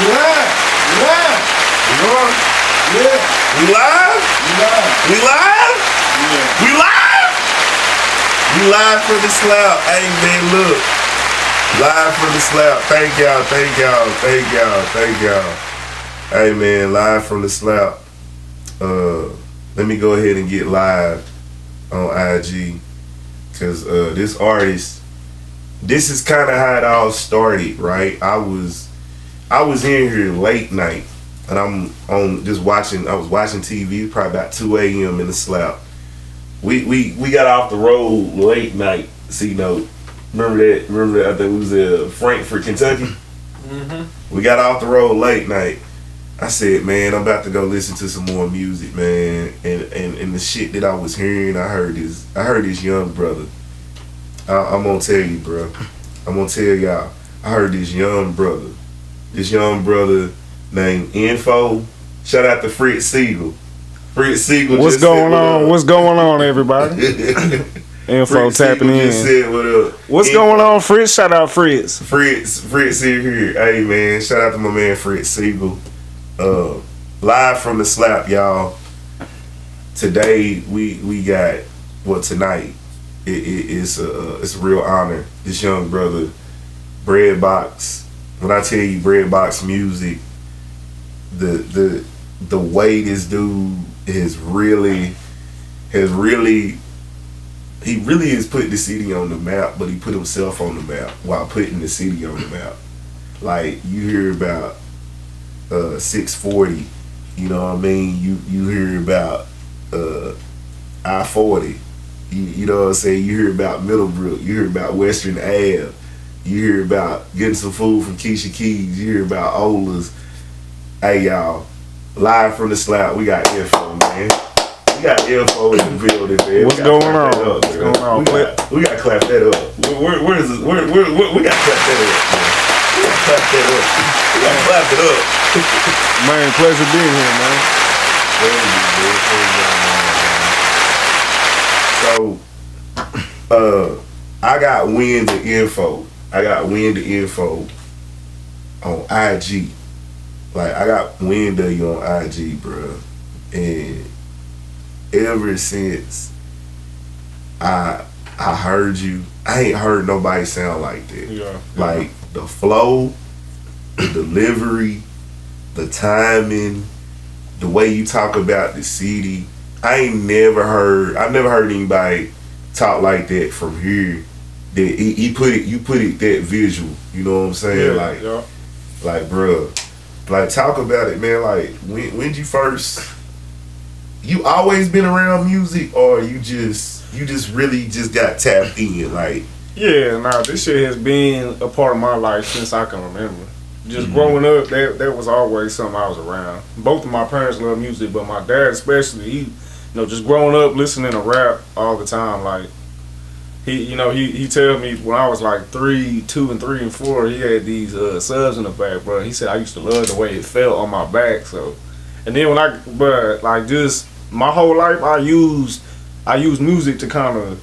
live. We live. We on? Yeah. We live? We live. We live? Yeah. We live? We live from the slab. Hey man, look. Live from the slab. Thank y'all, thank y'all, thank y'all, thank y'all. Hey man, live from the slab. Let me go ahead and get live on IG. Cause this artist, this is kinda how it all started, right? I was in here late night and I'm on just watching, I was watching TV probably about 2 a.m. in the slab. We got off the road late night, C-Note. Remember that? I think it was Frankfort, Kentucky. Mm-hmm. We got off the road late night. I said, man, I'm about to go listen to some more music, man. And the shit that I was hearing, I heard this young brother. I'm gonna tell you, bro. I'm gonna tell y'all. I heard this young brother named ENFO. Shout out to Fritz Siegel. Fritz Siegel. What's going on? What's going on, everybody? Info tapping in. Just said what up. What's going on, Fritz? Shout out Fritz. Fritz here. Hey man, shout out to my man Fritz Siegel. Live from the slap, y'all. Today we got tonight. It's a real honor. This young brother, Breadbox. When I tell you Breadbox music, the way this dude has really put the city on the map, but he put himself on the map while putting the city on the map. Like you hear about 640, you know what I mean? You hear about I-40, you know what I'm saying? You hear about Middlebrook, you hear about Western Ave, you hear about getting some food from Keisha Keys, you hear about Ola's. Hey y'all, live from the slab, we got ENFO, man. We got ENFO in the building, man. What's going on? What's going on? We got to clap that up. Where is this? Where, we got to clap that up, man. We got to clap that up. We got to clap it up. Man, pleasure being here, man. So, I got wind of ENFO. I got wind of ENFO on IG. Like, I got wind of you on IG, bro. And ever since I heard you, I ain't heard nobody sound like that. Yeah. Like the flow, the delivery, the timing, the way you talk about the city. I've never heard anybody talk like that from here. That you put it that visual. You know what I'm saying? Yeah, like, bruh, like talk about it, man. Like when you first. You always been around music, or you just really just got tapped in, like? Yeah, nah, this shit has been a part of my life since I can remember. Just growing up, that was always something I was around. Both of my parents love music, but my dad especially, he, just growing up listening to rap all the time. Like he tell me when I was like 2 and 3 and 4, he had these subs in the back, bro. He said I used to love the way it felt on my back, so. And then just my whole life, I used music to kind of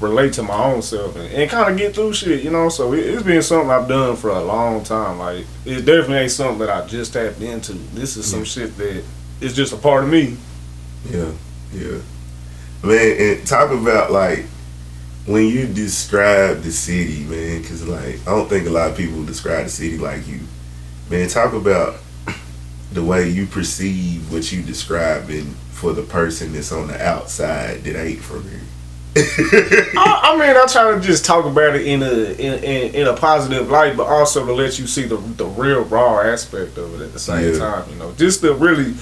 relate to my own self and kind of get through shit, So it's been something I've done for a long time. Like it definitely ain't something that I just tapped into. This is some shit that is just a part of me. Yeah, man. And talk about like when you describe the city, man, because like I don't think a lot of people describe the city like you, man. Talk about the way you perceive what you describing for the person that's on the outside that ain't from here. I mean, I try to just talk about it in a positive light, but also to let you see the real raw aspect of it at the same time. Just to really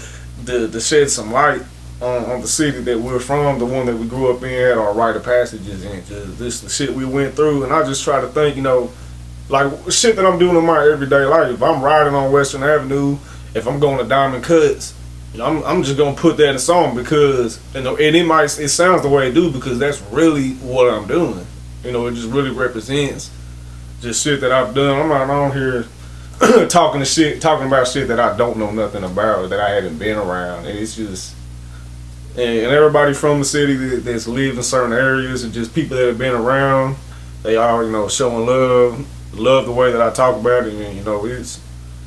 to shed some light on the city that we're from, the one that we grew up in, had our rite of passages in, just this the shit we went through, and I just try to think, like shit that I'm doing in my everyday life. If I'm riding on Western Avenue. If I'm going to Diamond Cuts, I'm just gonna put that in a song because it sounds the way it do because that's really what I'm doing. It just really represents just shit that I've done. I'm not on here talking about shit that I don't know nothing about, that I haven't been around, and it's just and everybody from the city that's lived in certain areas and just people that have been around, they all showing love the way that I talk about it, and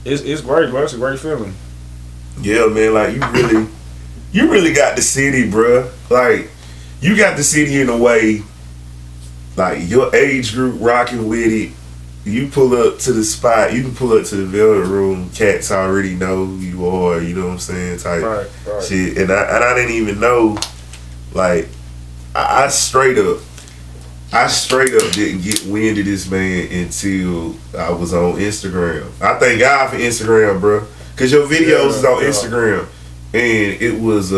it's great, bro. It's a great feeling. Yeah, man. Like you really got the city, bruh. Like you got the city in a way. Like your age group rocking with it. You pull up to the spot. You can pull up to the Velvet Room. Cats already know who you are. You know what I'm saying? Type Right. shit. And I didn't even know. Like I straight up didn't get wind of this man until I was on Instagram. I thank God for Instagram, bro. Cause your videos is on Instagram, and it was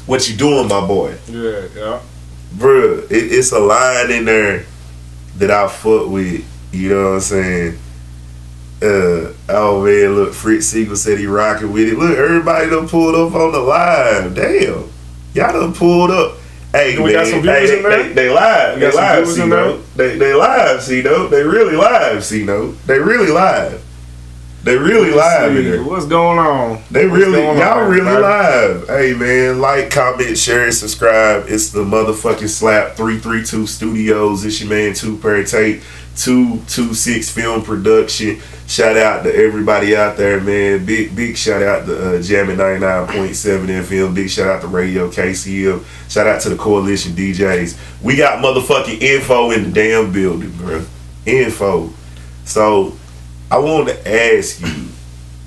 what you doing, my boy? Yeah. Bruh, it's a line in there that I fuck with. You know what I'm saying? Oh man, look, Fritz Siegel said he rocking with it. Look, everybody done pulled up on the live. Damn, y'all done pulled up. Hey, we got some viewers in there? They live. They live, C-Note. They live, C-Note. They really live, C-Note. They really live. They really live in there. What's going on? Y'all really live. Hey man, like, comment, share, subscribe. It's the motherfucking Slap 332 Studios. It's your man Tate, 226 Film Production. Shout out to everybody out there, man. Big shout out to Jammin' 99.7 FM. Big shout out to Radio KCM. Shout out to the Coalition DJs. We got motherfucking ENFO in the damn building, bro. ENFO. So I wanted to ask you,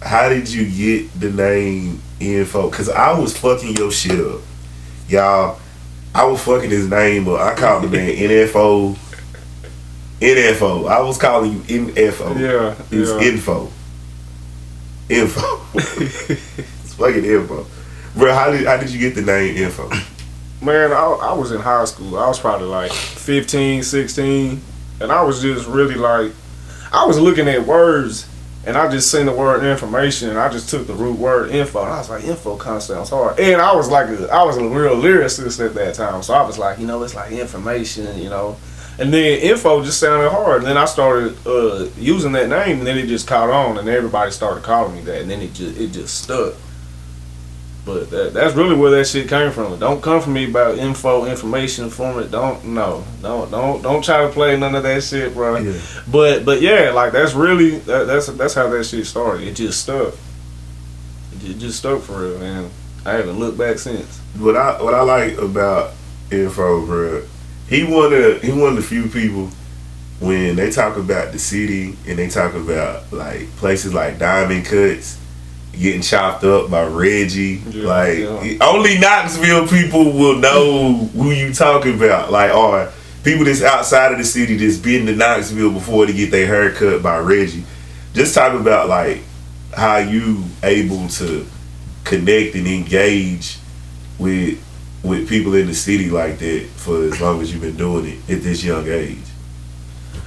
how did you get the name ENFO? Cause I was fucking your shit up, y'all. I was fucking his name up. I called the man ENFO. ENFO. I was calling you ENFO. Yeah. It's info. It's fucking info, bro. How did you get the name ENFO? Man, I was in high school. I was probably like 15, 16, and I was just really like, I was looking at words, and I just seen the word information, and I just took the root word info, and I was like, info kind of sounds hard. And I was a real lyricist at that time, so I was like, it's like information, And then info just sounded hard, and then I started using that name, and then it just caught on, and everybody started calling me that, and then it just stuck. But that's really where that shit came from. It don't come from me about information from it. Don't try to play none of that shit, bro. Yeah. But yeah, like that's really that's how that shit started. It just stuck. It just stuck for real, man. I haven't looked back since. What I like about ENFO, bro, he one of the few people when they talk about the city and they talk about like places like Diamond Cuts getting chopped up by Reggie. Only Knoxville people will know who you talking about. Like, or people that's outside of the city that's been to Knoxville before to get their hair cut by Reggie. Just talk about like how you able to connect and engage with people in the city like that for as long as you've been doing it at this young age.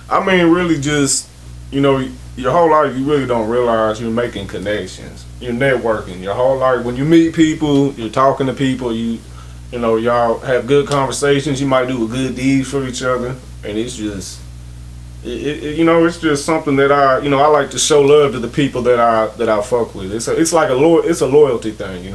I mean, really just, your whole life you really don't realize you're making connections. You're networking. Your whole life when you meet people, you're talking to people, y'all have good conversations, you might do a good deed for each other, and it's just it's just something that I like to show love to the people that I fuck with. It's like a loyalty thing,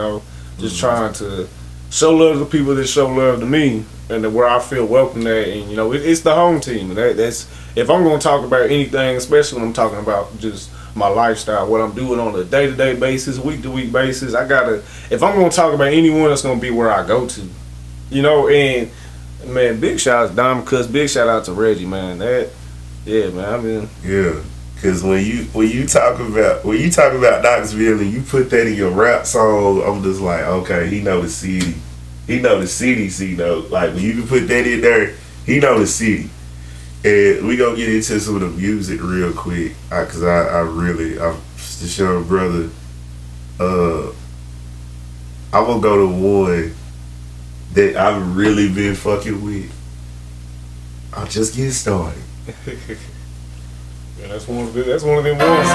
just trying to show love to the people that show love to me, and where I feel welcome at, and it's the home team. That's if I'm gonna talk about anything, especially when I'm talking about just my lifestyle, what I'm doing on a day-to-day basis, week-to-week basis, if I'm gonna talk about anyone, it's gonna be where I go to, and man, big shout out to Diamond Cuts, big shout out to Reggie, man. Cause when you talk about Knoxville and you put that in your rap song, I'm just like, okay, he know the city, C-Note. Like when you can put that in there, he know the city. And we gonna get into some of the music real quick, cause I'm this young brother. I'm gonna go to one that I've really been fucking with. I'll just get started. Yeah, that's one of them ones.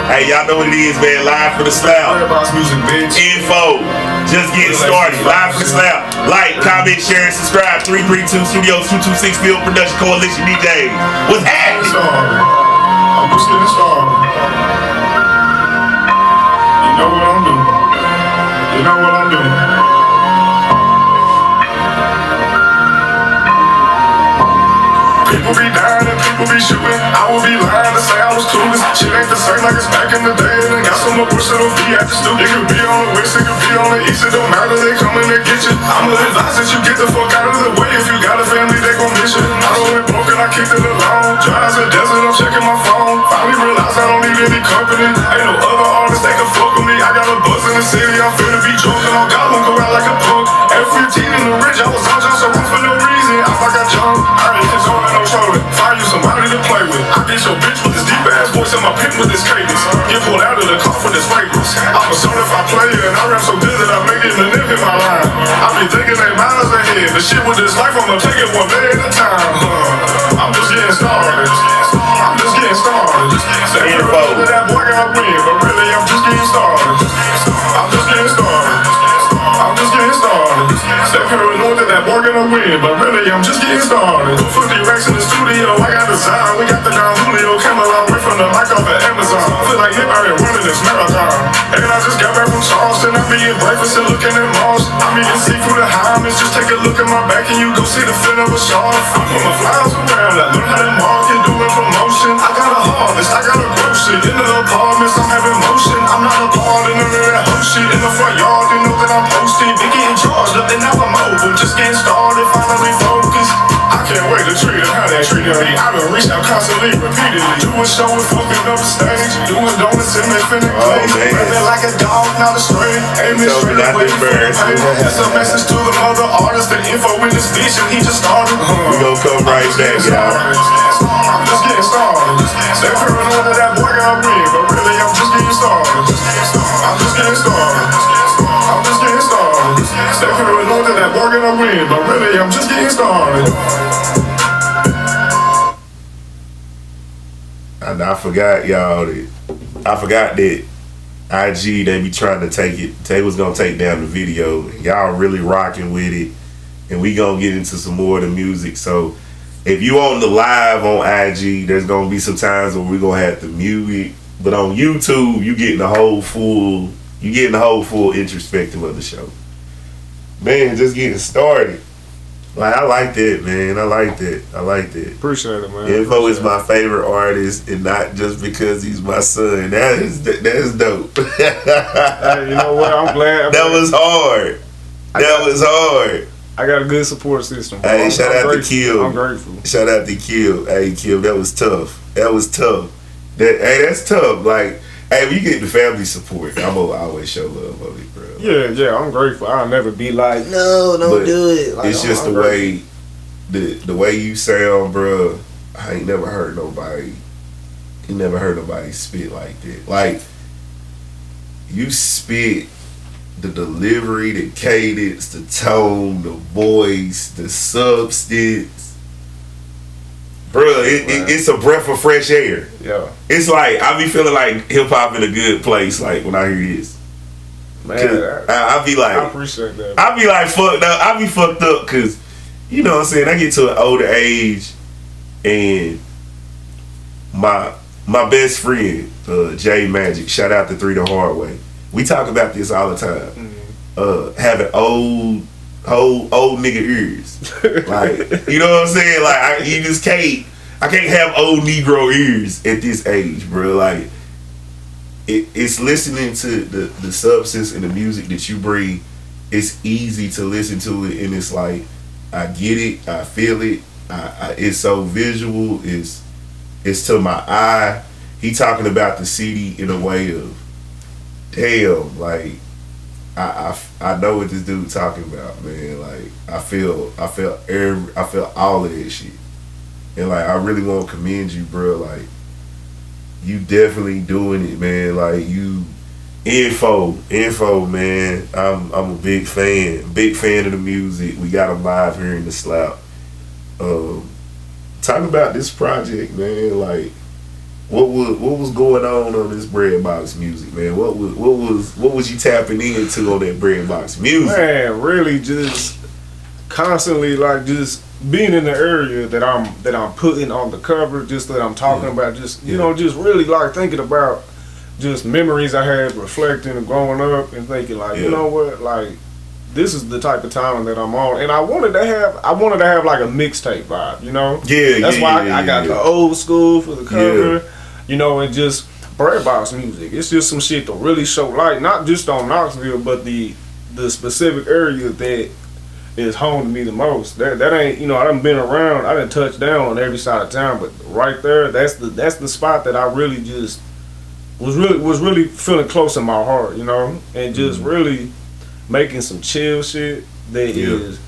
Hey, y'all know what it is, man. Live for the Slap. ENFO. Just getting started. Live for the Slap. Like, comment, share, and subscribe. 332 Studios, 226 Field Production Coalition DJs. What's happening? I'm just getting started. You know what I'm doing. People be people be shooting. I would be lying to say I was clueless. Shit ain't the same like it's back in the day. And got so much worse it'll be at the stoop. It could be on the west, it could be on the east. It don't matter, they coming to get you. I'ma advise that you get the fuck out of the way. If you got a family, they gon' miss you. I done went broke and I kicked it alone. Drives a desert, I'm checking my phone. Finally realized I don't need any company. Ain't no other artists that can fuck with me. I got a buzz in the city, I'm finna be drunk. And I'm God, won't go out like a punk. At 15 in the ridge, I was on just so wrong for no reason. I thought I got jumped. I ain't just on no shoulder. Find you somebody to play with. I get your bitch with this deep ass voice and my pimp with this cadence. Get pulled out of the car for this fragrance. I'm a certified player and I rap so good that I make it a nip in my line. I be thinking they miles ahead. The shit with this life, I'ma take it one day at a time. I'm just getting started. I'm just getting started. ENFO. That boy got win, but really I'm just getting started. I'm just getting started. I'm just getting started. Step here and know that boy gonna win, but really I'm just getting started. 50 racks in the studio, I got the sound. We got the Don Julio camera away from the mic off of Amazon. I feel like hip out here running this marathon. And I just got back from Charleston. I'm eating breakfast and looking at malls. I'm eating seafood at Hyman's. Just take a look at my back and you go see the fin of a shark. I put my flowers around. I learn how to market, doing promotion. I got a harvest, I got a grow shit. In the apartments, I'm having motion. I'm not a part of none of that whole shit. In the front yard, you know that I'm posted. Been getting charged up and now I'm mobile. Just getting started, finally focused. I can't wait to treat them how they treated me. I've been reached out constantly, repeatedly. Doing show and fucking up the stage. Doing donuts and infinite glaze. Rapping like a dog, not a stray. Aiming straight away from the pain. It's a message to the other artists. The info in this bitch and he just started. We gon' come right back, y'all. I'm just getting started. They paranoid that boy got win, but really I'm just getting started. I'm just getting started. I'm just getting started. They paranoid that boy got win, but really I'm just getting started. And I forgot, y'all, that IG, they be trying to take it. They was gonna take down the video. Y'all really rocking with it. And we gonna get into some more of the music. So if you on the live on IG, there's gonna be some times where we gonna have to mute it. But on YouTube, you getting the whole full introspective of the show. Man, just getting started. Like, I like that, man. I like that. Appreciate it, man. ENFO is my favorite artist, and not just because he's my son. That is dope. Hey, you know what? I'm glad. That was hard. I got a good support system. Bro. Hey, shout out to Kill. I'm grateful. Shout out to Kill. Hey, Kill, that was tough. That's tough. Like, hey, when you get the family support, I'm gonna always show love of it, bro. Yeah, I'm grateful. I'll never be like, no, don't do it. Like, it's just the way, the way you sound, bro. I ain't never heard nobody. You never heard nobody spit like that. Like, you spit the delivery, the cadence, the tone, the voice, the substance. Bro, it's a breath of fresh air. Yeah. It's like, I be feeling like hip hop in a good place, like, when I hear this. Man, I be like, I appreciate that. I be like fucked up. I be fucked up because, you know what I'm saying, I get to an older age and my best friend, Jay Magic, shout out to 3 the Hard Way. We talk about this all the time. Mm-hmm. Having old nigga ears. Like, you know what I'm saying? Like, I can't have old Negro ears at this age, bro. Like, it's listening to the substance and the music that you bring. It's easy to listen to it, and it's like, I get it, I feel it. It's so visual. It's to my eye. He talking about the CD in a way of, damn, like, I know what this dude talking about, man. Like, I feel all of that shit, and like, I really want to commend you, bro. Like, you definitely doing it, man. Like, you, ENFO, man. I'm a big fan of the music. We got him live here in the Slap. Talk about this project, man. Like, what was going on this Breadbox music, man? What was you tapping into on that Breadbox music? Man, really just constantly, like, just being in the area that I'm putting on the cover, just that I'm talking about, just you know, just really like thinking about just memories I had reflecting and growing up and thinking like, you know what, like, this is the type of time that I'm on, and I wanted to have like a mixtape vibe, you know. Yeah, that's why I got the old school for the cover, Yeah. you know, and just bread box music. It's just some shit to really show light, not just on Knoxville, but the specific area that is home to me the most. That ain't, you know, I done been around, I done touched down on every side of town, but right there, that's the spot that I really just was really feeling close in my heart, you know, and just really making some chill shit that is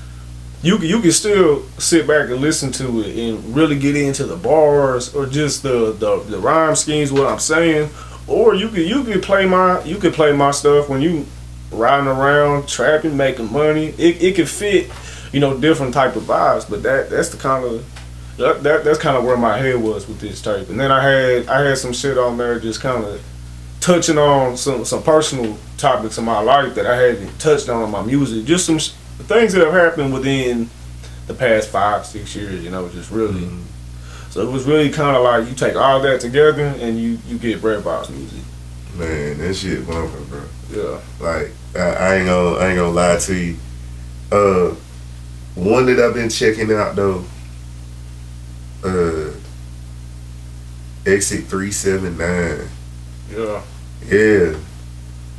you can still sit back and listen to it and really get into the bars or just the rhyme schemes, what I'm saying, or you can play my stuff when you riding around trapping, making money. It can fit, you know, different type of vibes, but that's the kind of that's kind of where my head was with this tape. And then I had some shit on there just kind of touching on some personal topics in my life that I hadn't touched on in my music. Just some things that have happened within the past 5-6 years, you know, just really. So it was really kind of like you take all that together and you get bread box music. Man, that shit bumping, bro. Yeah. Like I ain't gonna lie to you. One that I've been checking out though. Exit 379. Yeah.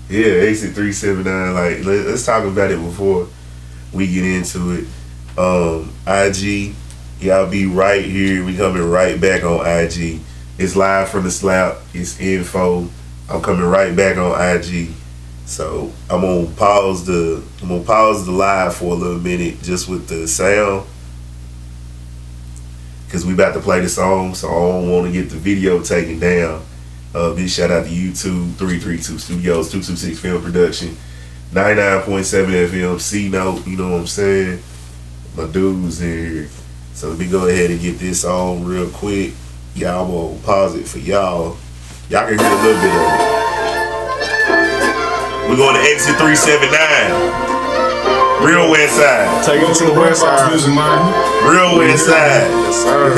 Yeah, Exit 379. Like let's talk about it before we get into it. IG, y'all be right here. We coming right back on IG. It's live from the slap. It's ENFO. I'm coming right back on IG. So I'm gonna pause the live for a little minute just with the sound, cause we about to play the song, so I don't want to get the video taken down. Big shout out to YouTube, 332 Studios, 226 Film Production, 99.7 FM C-Note. You know what I'm saying? My dudes in here. So let me go ahead and get this on real quick. Y'all, I'm gonna pause it for y'all. Y'all can hear a little bit of it. We're going to Exit 379. Real West Side. Take it to the West Side. Real West Side. Yes, sir.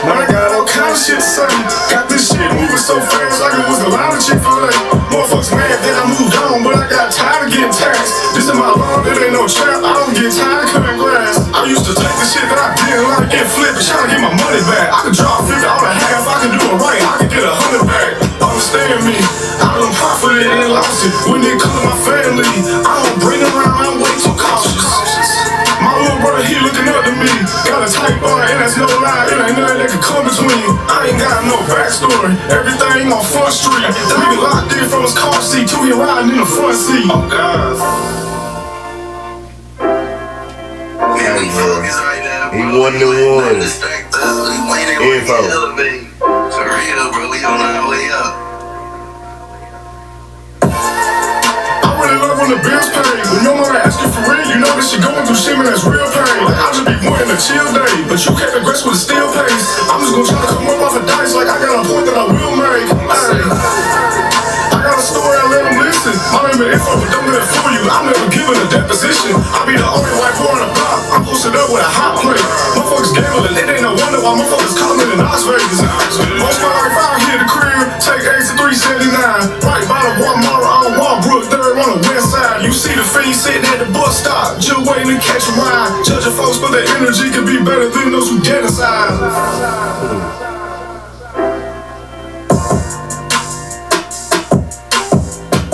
Man, I got all kind of shit to say. Got this shit moving so fast like it was a line of Chick-fil-A. Motherfuckers mad that I moved on, but I got tired of getting taxed. This is my lawn, it ain't no trap. I don't get tired of cutting grass. I used to take the shit that I didn't like and flip it, trying to get my money back. I could drop 50 on a half, I can do it right, I can get 100 back. Understand me, I done profited and lost it. When they come to my family, I don't bring them around, I'm way too cautious. My little brother, he looking up to me. Got a tight bar, and that's no lie. It ain't nothing that can come between. I ain't got no backstory. Everything on Front Street. That nigga locked in from his car seat till he riding in the front seat. Oh God. He one to one. ENFO. For real, bro, we on our way up. I really love when the bills pay. When your mama asks you for real, you know that she going through shit, man, that's real pain. Like, I just be wanting a chill day, but you can't aggress with a steel pace. I'm just gonna try to come up off a dice like I got a point that I will make. Hey, I got a story, I let them listen. My name is ENFO, but don't let it fool you. I'm never giving a deposition. I be the only white boy on the block. I'm posted up with a hot plate. Motherfuckers gambling, it ain't no wonder why motherfuckers coming in Las Vegas. Most my life out here, the crib, take Exit 379. Right by the Walmart on Walbrook, third on the west side. You see the fiend sitting at the bus stop, just waiting to catch a ride. Judging folks for their energy can be better than those who get inside.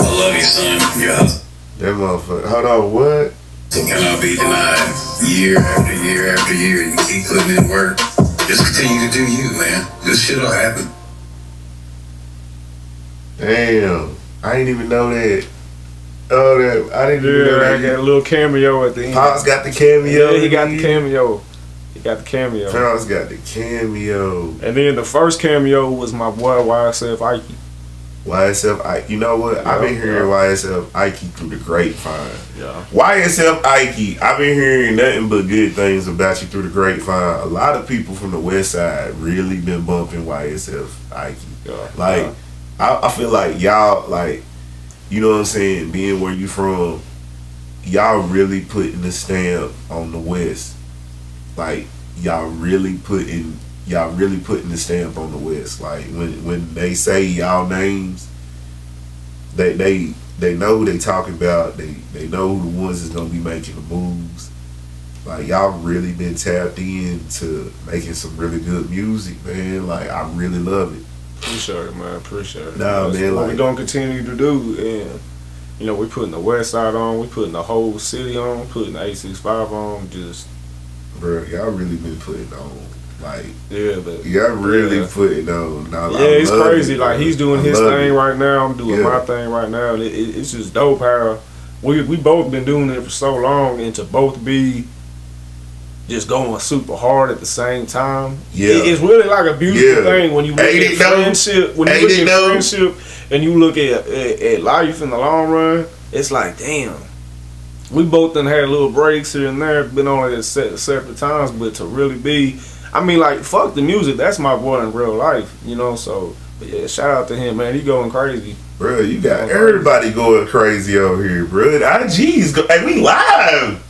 I love you, son. Yeah. That motherfucker. Hold on, what? So cannot be denied. Year after year after year, you keep putting in work. Just continue to do you, man. This shit'll happen. Damn. I didn't even know that. Oh, that I didn't even know Yeah, I that. got a little cameo at the end. Pops got the cameo. Yeah, he got the cameo. He got the cameo. Pops got the cameo. And then the first cameo was my boy YSF Ike. YSF Ike. You know what? I've been hearing YSF Ike through the grapevine. Yeah. YSF Ike, I've been hearing nothing but good things about you through the grapevine. A lot of people from the west side really been bumping YSF Ike. Yeah. Like, I feel like y'all, like, you know what I'm saying, being where you from, y'all really putting the stamp on the west. Like, y'all really putting the stamp on the west. Like when they say y'all names, they they know who they talking about. They know who the ones that's gonna be making the moves. Like y'all really been tapped into making some really good music, man. Like I really love it. Appreciate it, man. Appreciate it. Nah, That's man, what like we gonna continue to do, and you know, we putting the West Side on, we putting the whole city on, putting the 865 on, just bro, y'all really been putting on. Like yeah, but y'all really yeah. putting on. Nah, Yeah, it's crazy. It, like bro. he's doing I his love thing it. right now. I'm doing Yeah. my thing right now. And it's just dope how we both been doing it for so long, and to both be just going super hard at the same time. Yeah. It's really like a beautiful thing when you look Ain't at it though? friendship. When you Ain't look it at though? friendship and you look at life in the long run, it's like damn. We both done had little breaks here and there, been on it at separate times, but to really be, I mean, like, fuck the music, that's my boy in real life, you know, so, but yeah, shout out to him, man, he going crazy. Bro, you got everybody going crazy over here, bro. The IG's go, hey, we live.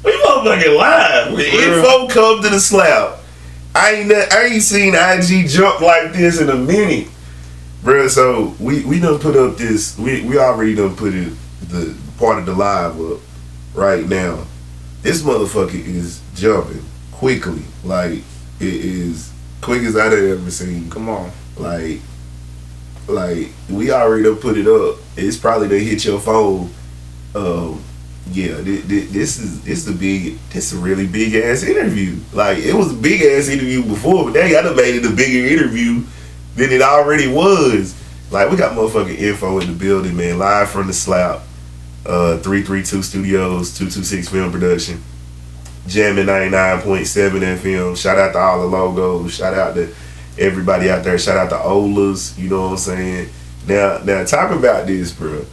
We motherfucking live. The info come to the slap. I ain't seen IG jump like this in a minute. Bro, so we done put up this, we already done put it, the part of the live up right now. This motherfucker is jumping quickly. Like, it is quick as I've ever seen. Come on. Like we already done put it up. It's probably done hit your phone. Yeah, this is a really big ass interview. Like, it was a big ass interview before, but they gotta made it a bigger interview than it already was. Like, we got motherfucking info in the building, man. Live from the slap. 332 Studios, 226 Film Production. Jamming 99.7 FM. Shout out to all the logos. Shout out to everybody out there. Shout out to Olas. You know what I'm saying? Now talk about this, bro.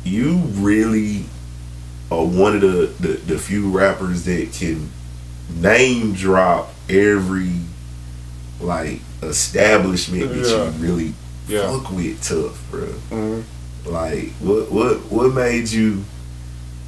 You really are one of the few rappers that can name drop every like establishment that you really fuck with tough, bro. Mm-hmm. Like what made you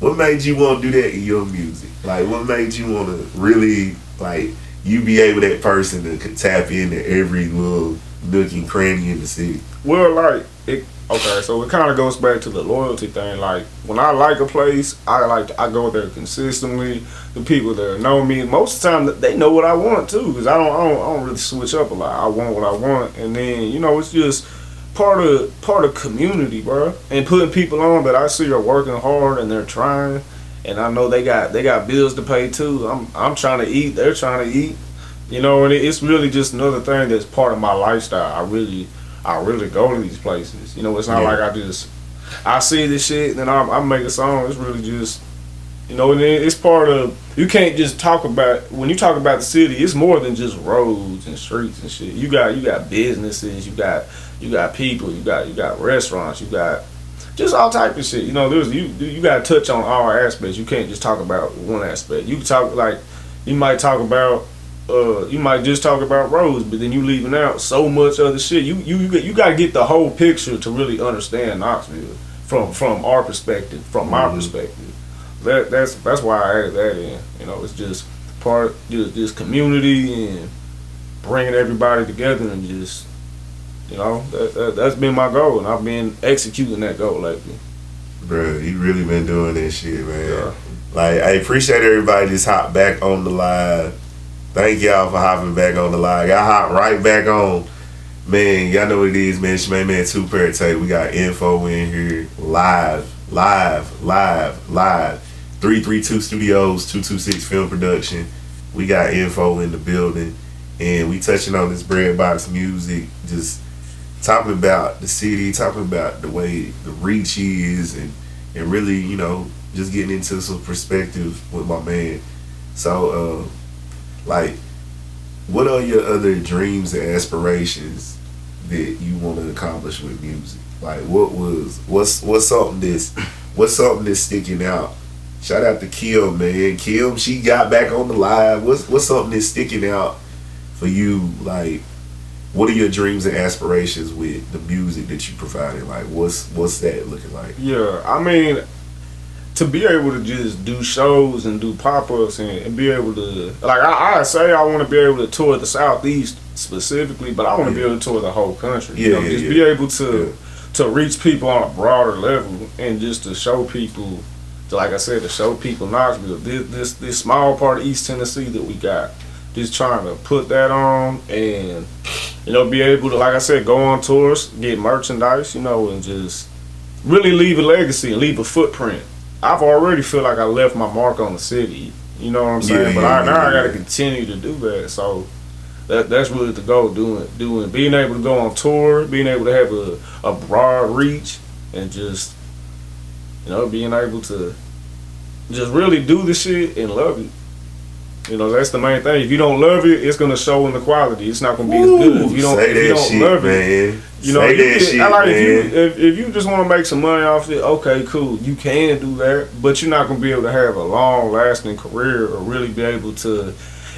want to do that in your music? Like, what made you want to really, like, you be able, that person to tap into every little nook and cranny in the city? Well, like, okay, so it kind of goes back to the loyalty thing. Like, when I like a place, I go there consistently. The people that know me, most of the time, they know what I want too, because I don't really switch up a lot. I want what I want, and then, you know, it's just part of community, bro. And putting people on that I see are working hard and they're trying, and I know they got bills to pay too. I'm trying to eat, they're trying to eat, you know. And it's really just another thing that's part of my lifestyle. I really go to these places, you know. It's not like I see this shit and then I make a song. It's really just, you know, and it's part of, you can't just talk about, when you talk about the city, it's more than just roads and streets and shit. You got businesses, you got people, you got restaurants, you got just all type of shit. You know, you got to touch on all aspects. You can't just talk about one aspect. You can talk, like, you might just talk about roads, but then you leaving out so much other shit. You got to get the whole picture to really understand Knoxville from our perspective, from my perspective. That's why I added that in. You know, it's just part just community and bringing everybody together and just, you know, that's been my goal, and I've been executing that goal lately. Bro, you really been doing that shit, man. Yeah. Like, I appreciate everybody just hop back on the live. Thank y'all for hopping back on the live. Y'all hop right back on. Man, y'all know what it is, man. It's your man 2 Tate. We got info in here. Live. 332 Studios, 226 Film Production. We got info in the building. And we touching on this breadbox music, just talking about the city, talking about the way the reach is, and really, you know, just getting into some perspective with my man. So, like, what are your other dreams and aspirations that you want to accomplish with music? Like, what's something that's sticking out? Shout out to Kim, man. Kim, she got back on the live. What's something that's sticking out for you? Like, what are your dreams and aspirations with the music that you provided? Like, what's that looking like? Yeah, I mean, to be able to just do shows and do pop-ups and be able to, like, I say I want to be able to tour the Southeast specifically, but I want to be able to tour the whole country. You know, be able to to reach people on a broader level and just to show people, like I said, to show people Knoxville, this small part of East Tennessee that we got. Just trying to put that on and, you know, be able to, like I said, go on tours, get merchandise, you know, and just really leave a legacy and leave a footprint. I've already feel like I left my mark on the city, you know what I'm saying? But I got to continue to do that. So that's really the goal, doing, being able to go on tour, being able to have a broad reach, and just, you know, being able to just really do the shit and love it. You know, that's the main thing. If you don't love it, it's gonna show in the quality. It's not gonna be as good. If you don't love it, you know, if you just want to make some money off it, okay, cool, you can do that. But you're not gonna be able to have a long lasting career or really be able to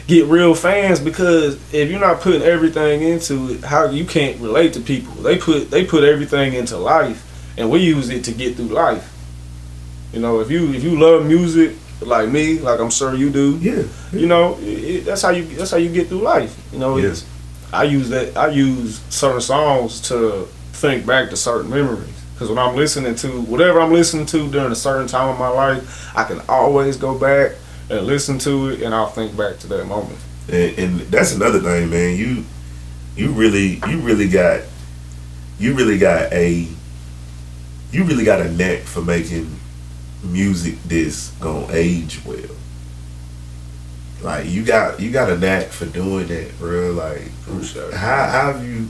get real fans, because if you're not putting everything into it, how you can't relate to people. They put everything into life, and we use it to get through life. You know, if you love music like me, like I'm sure you do, you know, that's how you get through life. You know, I use certain songs to think back to certain memories. Because when I'm listening to whatever I'm listening to during a certain time of my life, I can always go back and listen to it, and I'll think back to that moment. And that's another thing, man. You really got a knack for making music that's gonna age well. Like you got a knack for doing that, bro. Like, for sure. How have you?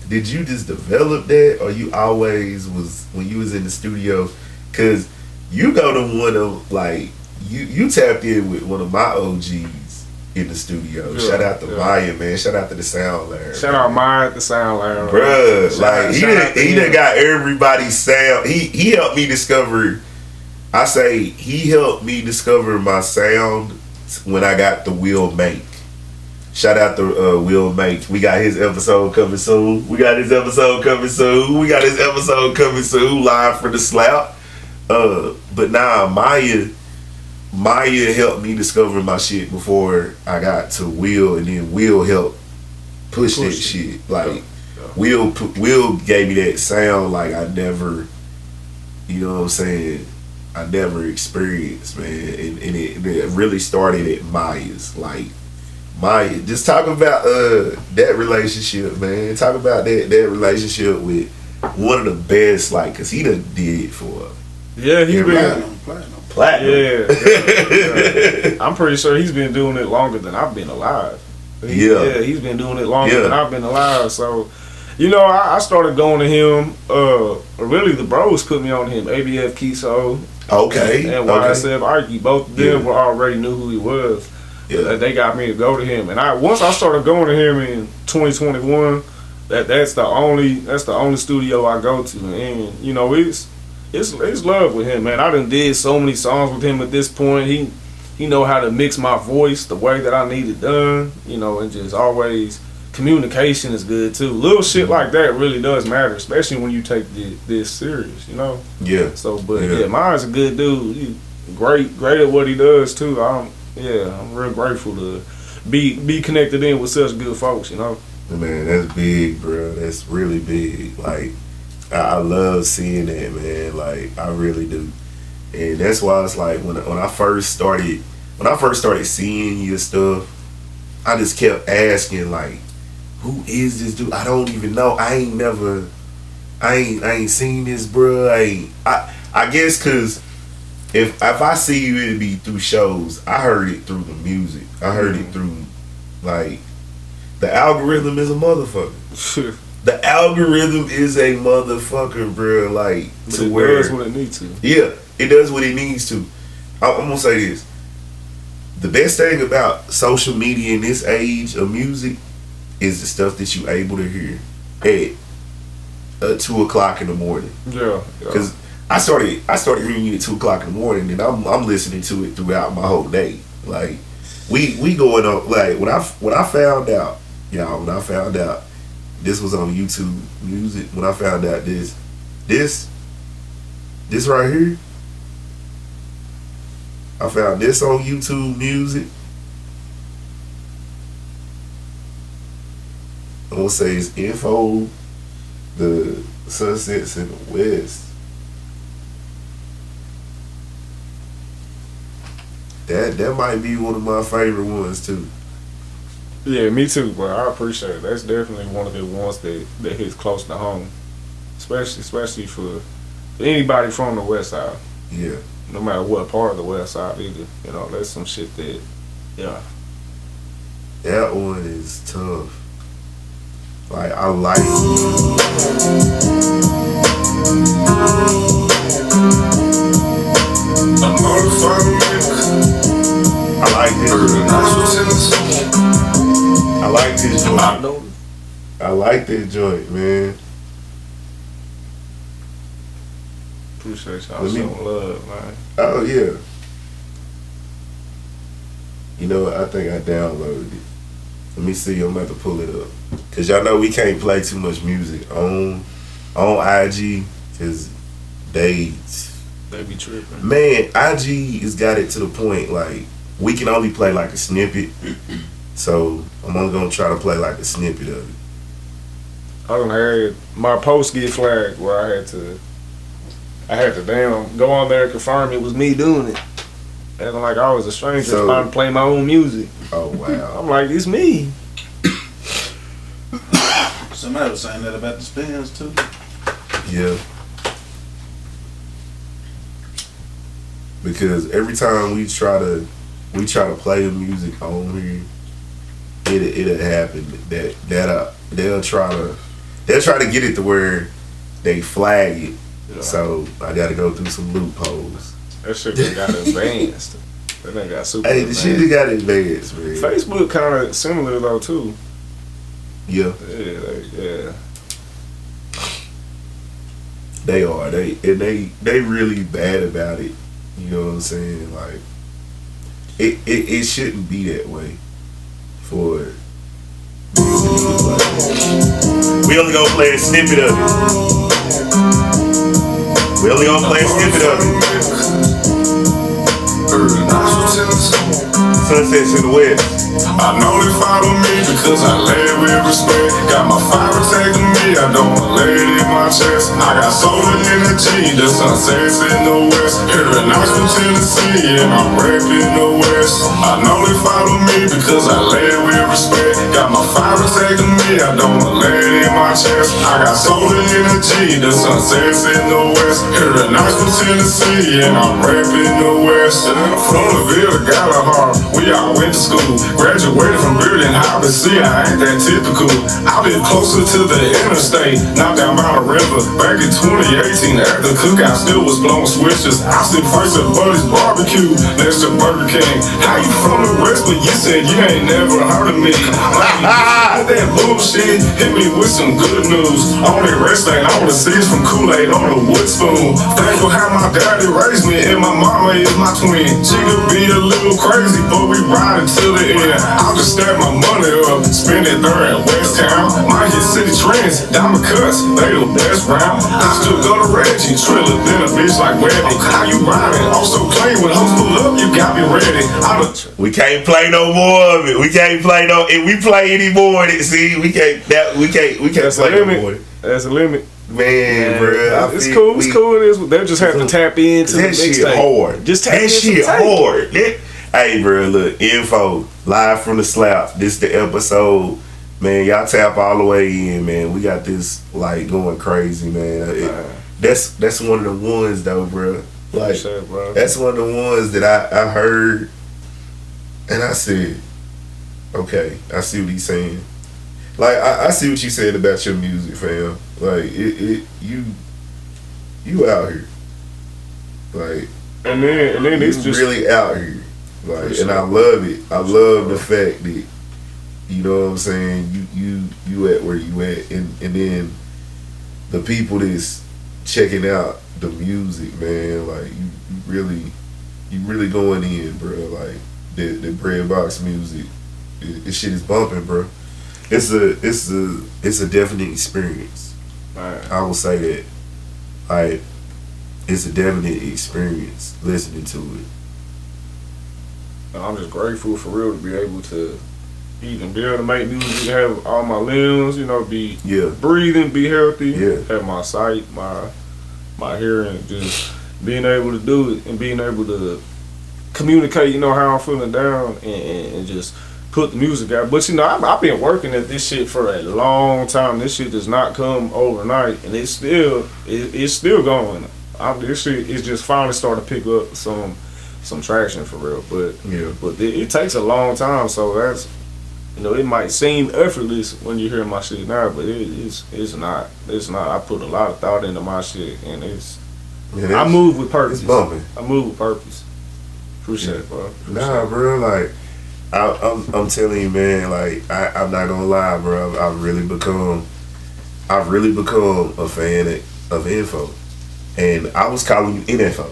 Did you just develop that, or you always was when you was in the studio? Cause you go to one of like you tapped in with one of my OGs in the studio. Shout out to Maya, man. Shout out to the Sound Lab. Shout out Maya at the Sound Lab, bruh. Like he done got everybody's sound. He helped me discover. I say he helped me discover my sound when I got the Will Make. Shout out to Will Make. We got his episode coming soon. Live for the slap. But nah, Maya helped me discover my shit before I got to Will, and then Will helped push that shit. Like Will gave me that sound like I never, you know what I'm saying, I never experienced, man. And it really started at Maya's. Like Maya, just talk about that relationship, man. Talk about that relationship with one of the best, like, cause he done did for he's been platinum. Yeah. I'm pretty sure he's been doing it longer than I've been alive. He's been doing it longer than I've been alive. So, you know, I started going to him. Really, the bros put me on him. ABF Kiso. Okay. And YSF Arky. Both of them already knew who he was. Yeah. They got me to go to him. And once I started going to him in 2021, that's the only studio I go to. And, you know, it's love with him, man. I done did so many songs with him at this point. He know how to mix my voice the way that I need it done, you know, and just always communication is good too. Little shit like that really does matter, especially when you take this serious, you know. Yeah. So, but mine's a good dude. He great at what he does too. I'm real grateful to be connected in with such good folks, you know. Man, that's big, bro. That's really big. Like, I love seeing that, man. Like, I really do. And that's why it's like when I first started seeing your stuff, I just kept asking, like, who is this dude? I don't even know. I ain't seen this, bro. I guess because if I see you, it'd be through shows. I heard it through the music. I heard it through, like, the algorithm is a motherfucker. The algorithm is a motherfucker, bro. Like, but it does what it needs to. Yeah, it does what it needs to. I'm gonna say this: the best thing about social media in this age of music is the stuff that you're able to hear at 2 o'clock in the morning. Yeah. Because I started hearing you at 2 o'clock in the morning, and I'm listening to it throughout my whole day. Like, we going on, like, when I found out, y'all, when I found out this was on YouTube Music, when I found out this right here, I found this on YouTube Music. I'm gonna say it's ENFO, the Sunsets in the West. That might be one of my favorite ones too. Yeah, me too, but I appreciate it. That's definitely one of the ones that hits close to home, especially for anybody from the West Side. Yeah. No matter what part of the West Side, either. You know, that's some shit that, yeah. That one is tough. Like I like. I like this. I like this joint. I like this joint, man. Appreciate y'all showing love, man. Oh yeah. You know what? I think I downloaded it. Let me see. I'm about to pull it up. Cause y'all know we can't play too much music on IG, cause they be tripping. Man, IG has got it to the point like we can only play like a snippet. So I'm only gonna try to play like a snippet of it. I done had my post get flagged where I had to damn go on there and confirm it was me doing it. Acting like I was a stranger trying to play my own music. Oh wow. I'm like, it's me. Somebody was saying that about the spins too. Yeah. Because every time we try to play the music on here, it'll happen that they'll try to get it to where they flag it. Yeah. So I gotta go through some loopholes. That shit got advanced. That thing got super Hey, the shit got advanced, man. Facebook kind of similar though too. Yeah. Yeah. They are. They really bad about it. You know what I'm saying? Like it shouldn't be that way. For we only gonna play a snippet of it. We only gonna play a snippet of it. Sunsets in the West. I know they follow me because I lay with respect. Got my fire protecting me, I don't lay it in my chest. I got solar energy, the sunsets in the West. Here in Knoxville, Tennessee, and I'm repping the West. I know they follow me because I lay it with respect. Got my fire protecting me, I don't lay it in my chest. I got solar energy, the sunsets in the West. Here in Knoxville, Tennessee, and I'm repping the West. From the Ville, got a heart, we all went to school. Graduated from Bearden High, but see, I ain't that typical. I live closer to the interstate, not down by the river. Back in 2018, after the cookout still was blowing switches. I stood first at Buddy's Barbecue next to Burger King. How you from the West, but you said you ain't never heard of me? That bullshit hit me with some good news. Only rest thing I wanna see is from Kool-Aid on a wood spoon. Thankful how my daddy raised me and my mama is my twin. She could be a little crazy, but we riding till the end. I'll just stack my money up, spend it there in West Town. My hit city trends, diamond cuts, they the best round. I still go to Reggie, trailer than a bitch like Webby. How you riding? Also clean when hoes pull up, you got me ready. We can't play no more of it. We can't play no. If we play any more of it, see, we can't play no more. That's a limit. Man, bro, it's cool. It's cool. It is. They just have to tap into that shit hard. Just tap that into shit hard. Hey, bro, look, ENFO live from the slap. This the episode, man. Y'all tap all the way in, man. We got this like going crazy, man. That's one of the ones though, bro. Like that's one of the ones that I heard, and I said, okay, I see what he's saying. Like I see what you said about your music, fam. Like you out here, like, and then it's just really out here, like, and I love it. I love the fact that, you know what I'm saying, you at where you at, and then the people that's checking out the music, man, like you really going in, bro. Like the bread box music, this shit is bumping, bro. It's a definite experience. I will say that. Like, it's a definite experience listening to it. I'm just grateful for real to be able to even be able to make music, have all my limbs, you know, be Yeah. breathing, be healthy, Yeah. have my sight, my hearing, just being able to do it and being able to communicate, you know, how I'm feeling down and just put the music out. But you know, I've been working at this shit for a long time. This shit does not come overnight, and it's still going. This shit is just finally starting to pick up some traction for real. But it takes a long time. So that's, you know, it might seem effortless when you hear my shit now, but it's not. It's not. I put a lot of thought into my shit, and I move with purpose. It's bumping. I move with purpose. Appreciate it, bro. Nah, bro, like I'm telling you, man, like I'm not gonna lie, bro. I've really become a fan of ENFO, and I was calling you ENFO.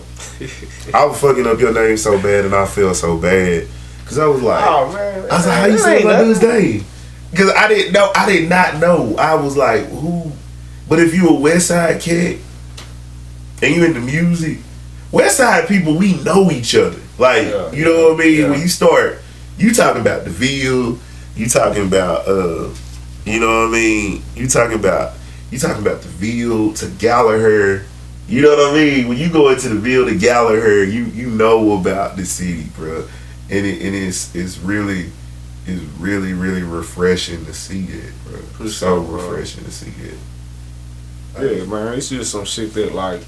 I was fucking up your name so bad, and I felt so bad because I was like, oh man, I was like, how you say my dude's name? Because I did not know. I was like, who? But if you a West Side cat and you into music, West Side people, we know each other. Like, you know what I mean? Yeah. When you start, you talking about the Ville, you talking about, you know what I mean? You talking about the Ville to Gallagher. You know what I mean? When you go into the Ville to Gallagher, you know about the city, bro. And it's really refreshing to see it, bro. It's so refreshing to see it. Yeah, man, it's just some shit that, like,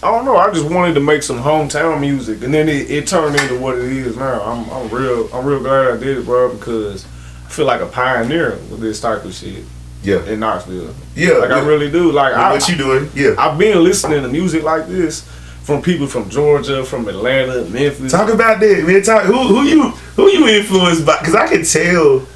I don't know. I just wanted to make some hometown music, and then it turned into what it is now. I'm real glad I did it, bro, because I feel like a pioneer with this type of shit. Yeah, in Knoxville. Yeah, like I really do. Like, what you doing? Yeah, I've been listening to music like this from people from Georgia, from Atlanta, Memphis. Talk about that, man. Who you influenced by? Because I can tell,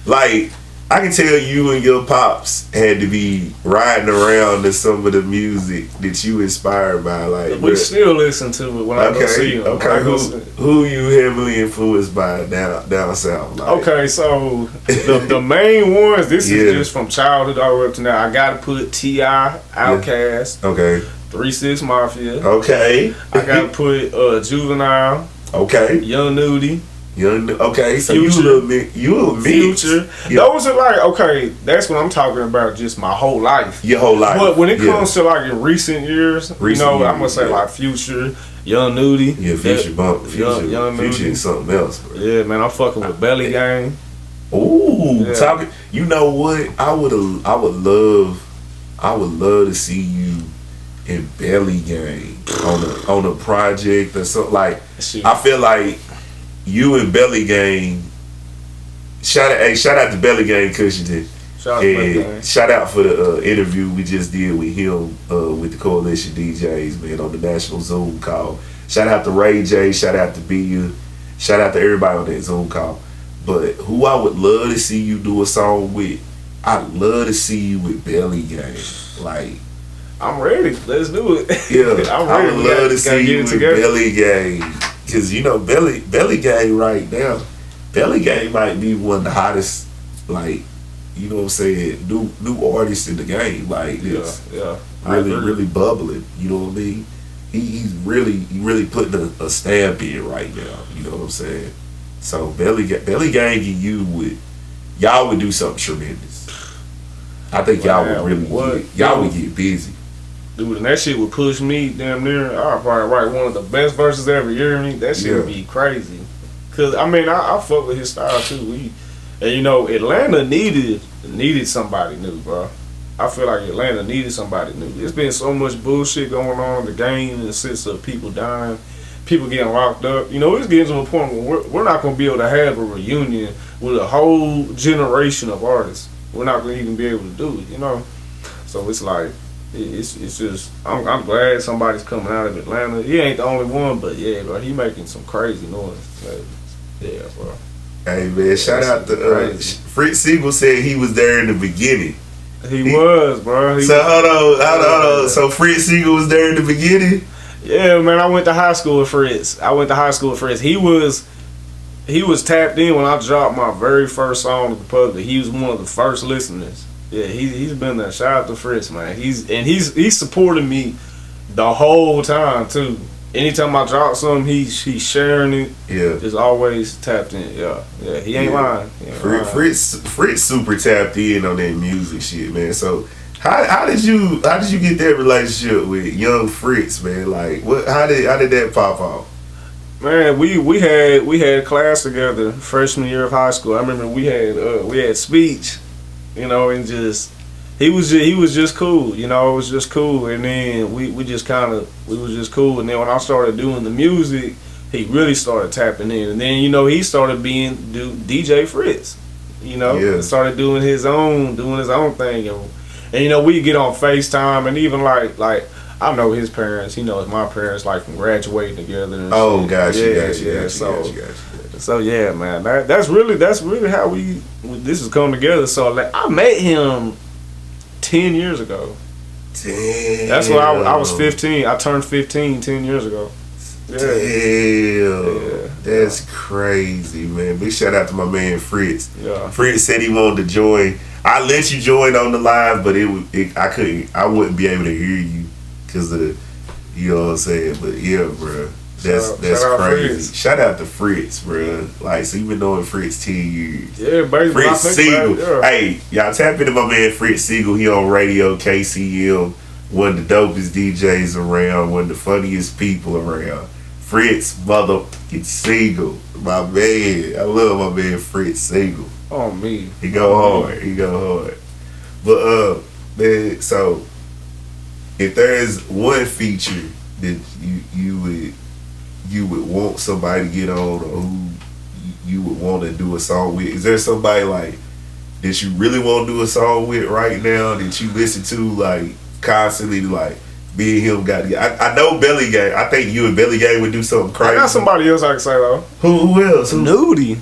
like, you and your pops had to be riding around to some of the music that you inspired by. Like, we still listen to it when I go see them. Okay, who you heavily influenced by down south? Like? Okay, so the main ones. This is just from childhood all the way up to now. I gotta put T.I., Outkast, okay, 3 6 Mafia, okay. I gotta put Juvenile, okay, Young Nudie. Okay, so Future. you a mix. Future. Yeah. Those are like, okay, that's what I'm talking about, just my whole life. Your whole life. But when it comes to like in recent years, I'm gonna say like Future, Young Nudie. Yeah, Future bump. Future is something else, bro. Yeah, man, I'm fucking with Belly Gang. Ooh, talking. You know what? I would love to see you in Belly Gang on a project or something. Like, I feel like you and Belly Gang. Shout out to Belly Gang Cushington. Shout out for the interview we just did with him with the Coalition DJs, man, on the national Zoom call. Shout out to Ray J. Shout out to BU. Shout out to everybody on that Zoom call. But who I would love to see you do a song with, I'd love to see you with Belly Gang. Like, I'm ready. Let's do it. Yeah, I'm I ready. would love to see you with Belly Gang. Because, you know, Belly Gang right now, Belly Gang might be one of the hottest, like, you know what I'm saying, new artists in the game. Like, it's really bubbling. You know what I mean? He's really putting a stamp in right now. You know what I'm saying? So Belly Gang and y'all would do something tremendous. I think y'all would get busy. Dude, and that shit would push me damn near. I'd probably write one of the best verses ever. You hear me? That shit would be crazy. Cause I mean, I fuck with his style too. And you know, Atlanta needed somebody new, bro. I feel like Atlanta needed somebody new. There's been so much bullshit going on in the game in the sense of people dying, people getting locked up. You know, it's getting to a point where we're not gonna be able to have a reunion with a whole generation of artists. We're not gonna even be able to do it. You know, so it's like. It's just I'm glad somebody's coming out of Atlanta. He ain't the only one, but yeah, bro, he making some crazy noise. Like, yeah, bro. Hey man, shout out to Fritz Siegel said he was there in the beginning. He was, bro. Hold on. So Fritz Siegel was there in the beginning? Yeah, man. I went to high school with Fritz. He was tapped in when I dropped my very first song to the public. He was one of the first listeners. Yeah, he's been there. Shout out to Fritz, man. He's supporting me the whole time too. anytime I drop something, he's sharing it. Yeah. Just always tapped in. Yeah. He ain't lying. He ain't lying. Fritz super tapped in on that music shit, man. So how did you get that relationship with young Fritz, man? Like how did that pop off? Man, we had class together freshman year of high school. I remember we had speech, and just he was just cool, it was just cool. And then we was just cool. And then when I started doing the music, he really started tapping in. And then he started being DJ Fritz, started doing his own thing. And we get on FaceTime, and even like I know his parents, he knows my parents, like from graduating together. And oh, shit. gotcha. So yeah, man, that's really how this has come together. So like, I met him 10 years ago. Damn. That's when I was 15. I turned 15 10 years ago. Yeah. Damn. Yeah. That's crazy, man. Big shout out to my man Fritz. Yeah. Fritz said he wanted to join. I let you join on the live, but I wouldn't be able to hear you because of you know what I'm saying. But yeah, bro. That's crazy. Fritz. Shout out to Fritz, bro. Like, so you been knowing Fritz 10 years. Yeah, baby. Fritz Siegel. Yeah. Hey, y'all tap into my man Fritz Siegel. He on radio, KCM. One of the dopest DJs around. One of the funniest people around. Fritz motherfucking Siegel. My man. I love my man Fritz Siegel. Oh, me. He go hard. But, man, so if there's one feature that you would want somebody to get on, or who you would want to do a song with, is there somebody like that you really want to do a song with right now that you listen to like constantly, like me and him got together? I know Belly Gang. I think you and Belly Gang would do something crazy. I got somebody else I can say though. Who else? Nudie.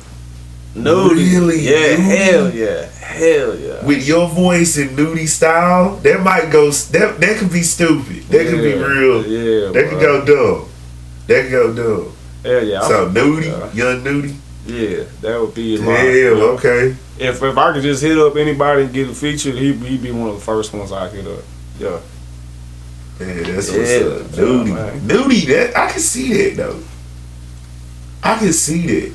Really? Yeah, Nudie? hell yeah. With your voice and Nudie style, that might go. That could be stupid. That could be real. Yeah, that could go dumb. Hell yeah. So Nudie, young Nudie. Yeah, that would be Okay. If I could just hit up anybody and get a feature, he'd be one of the first ones I hit up. Yeah. Yeah, that's what's up. Nudie, that I can see that though. I can see that.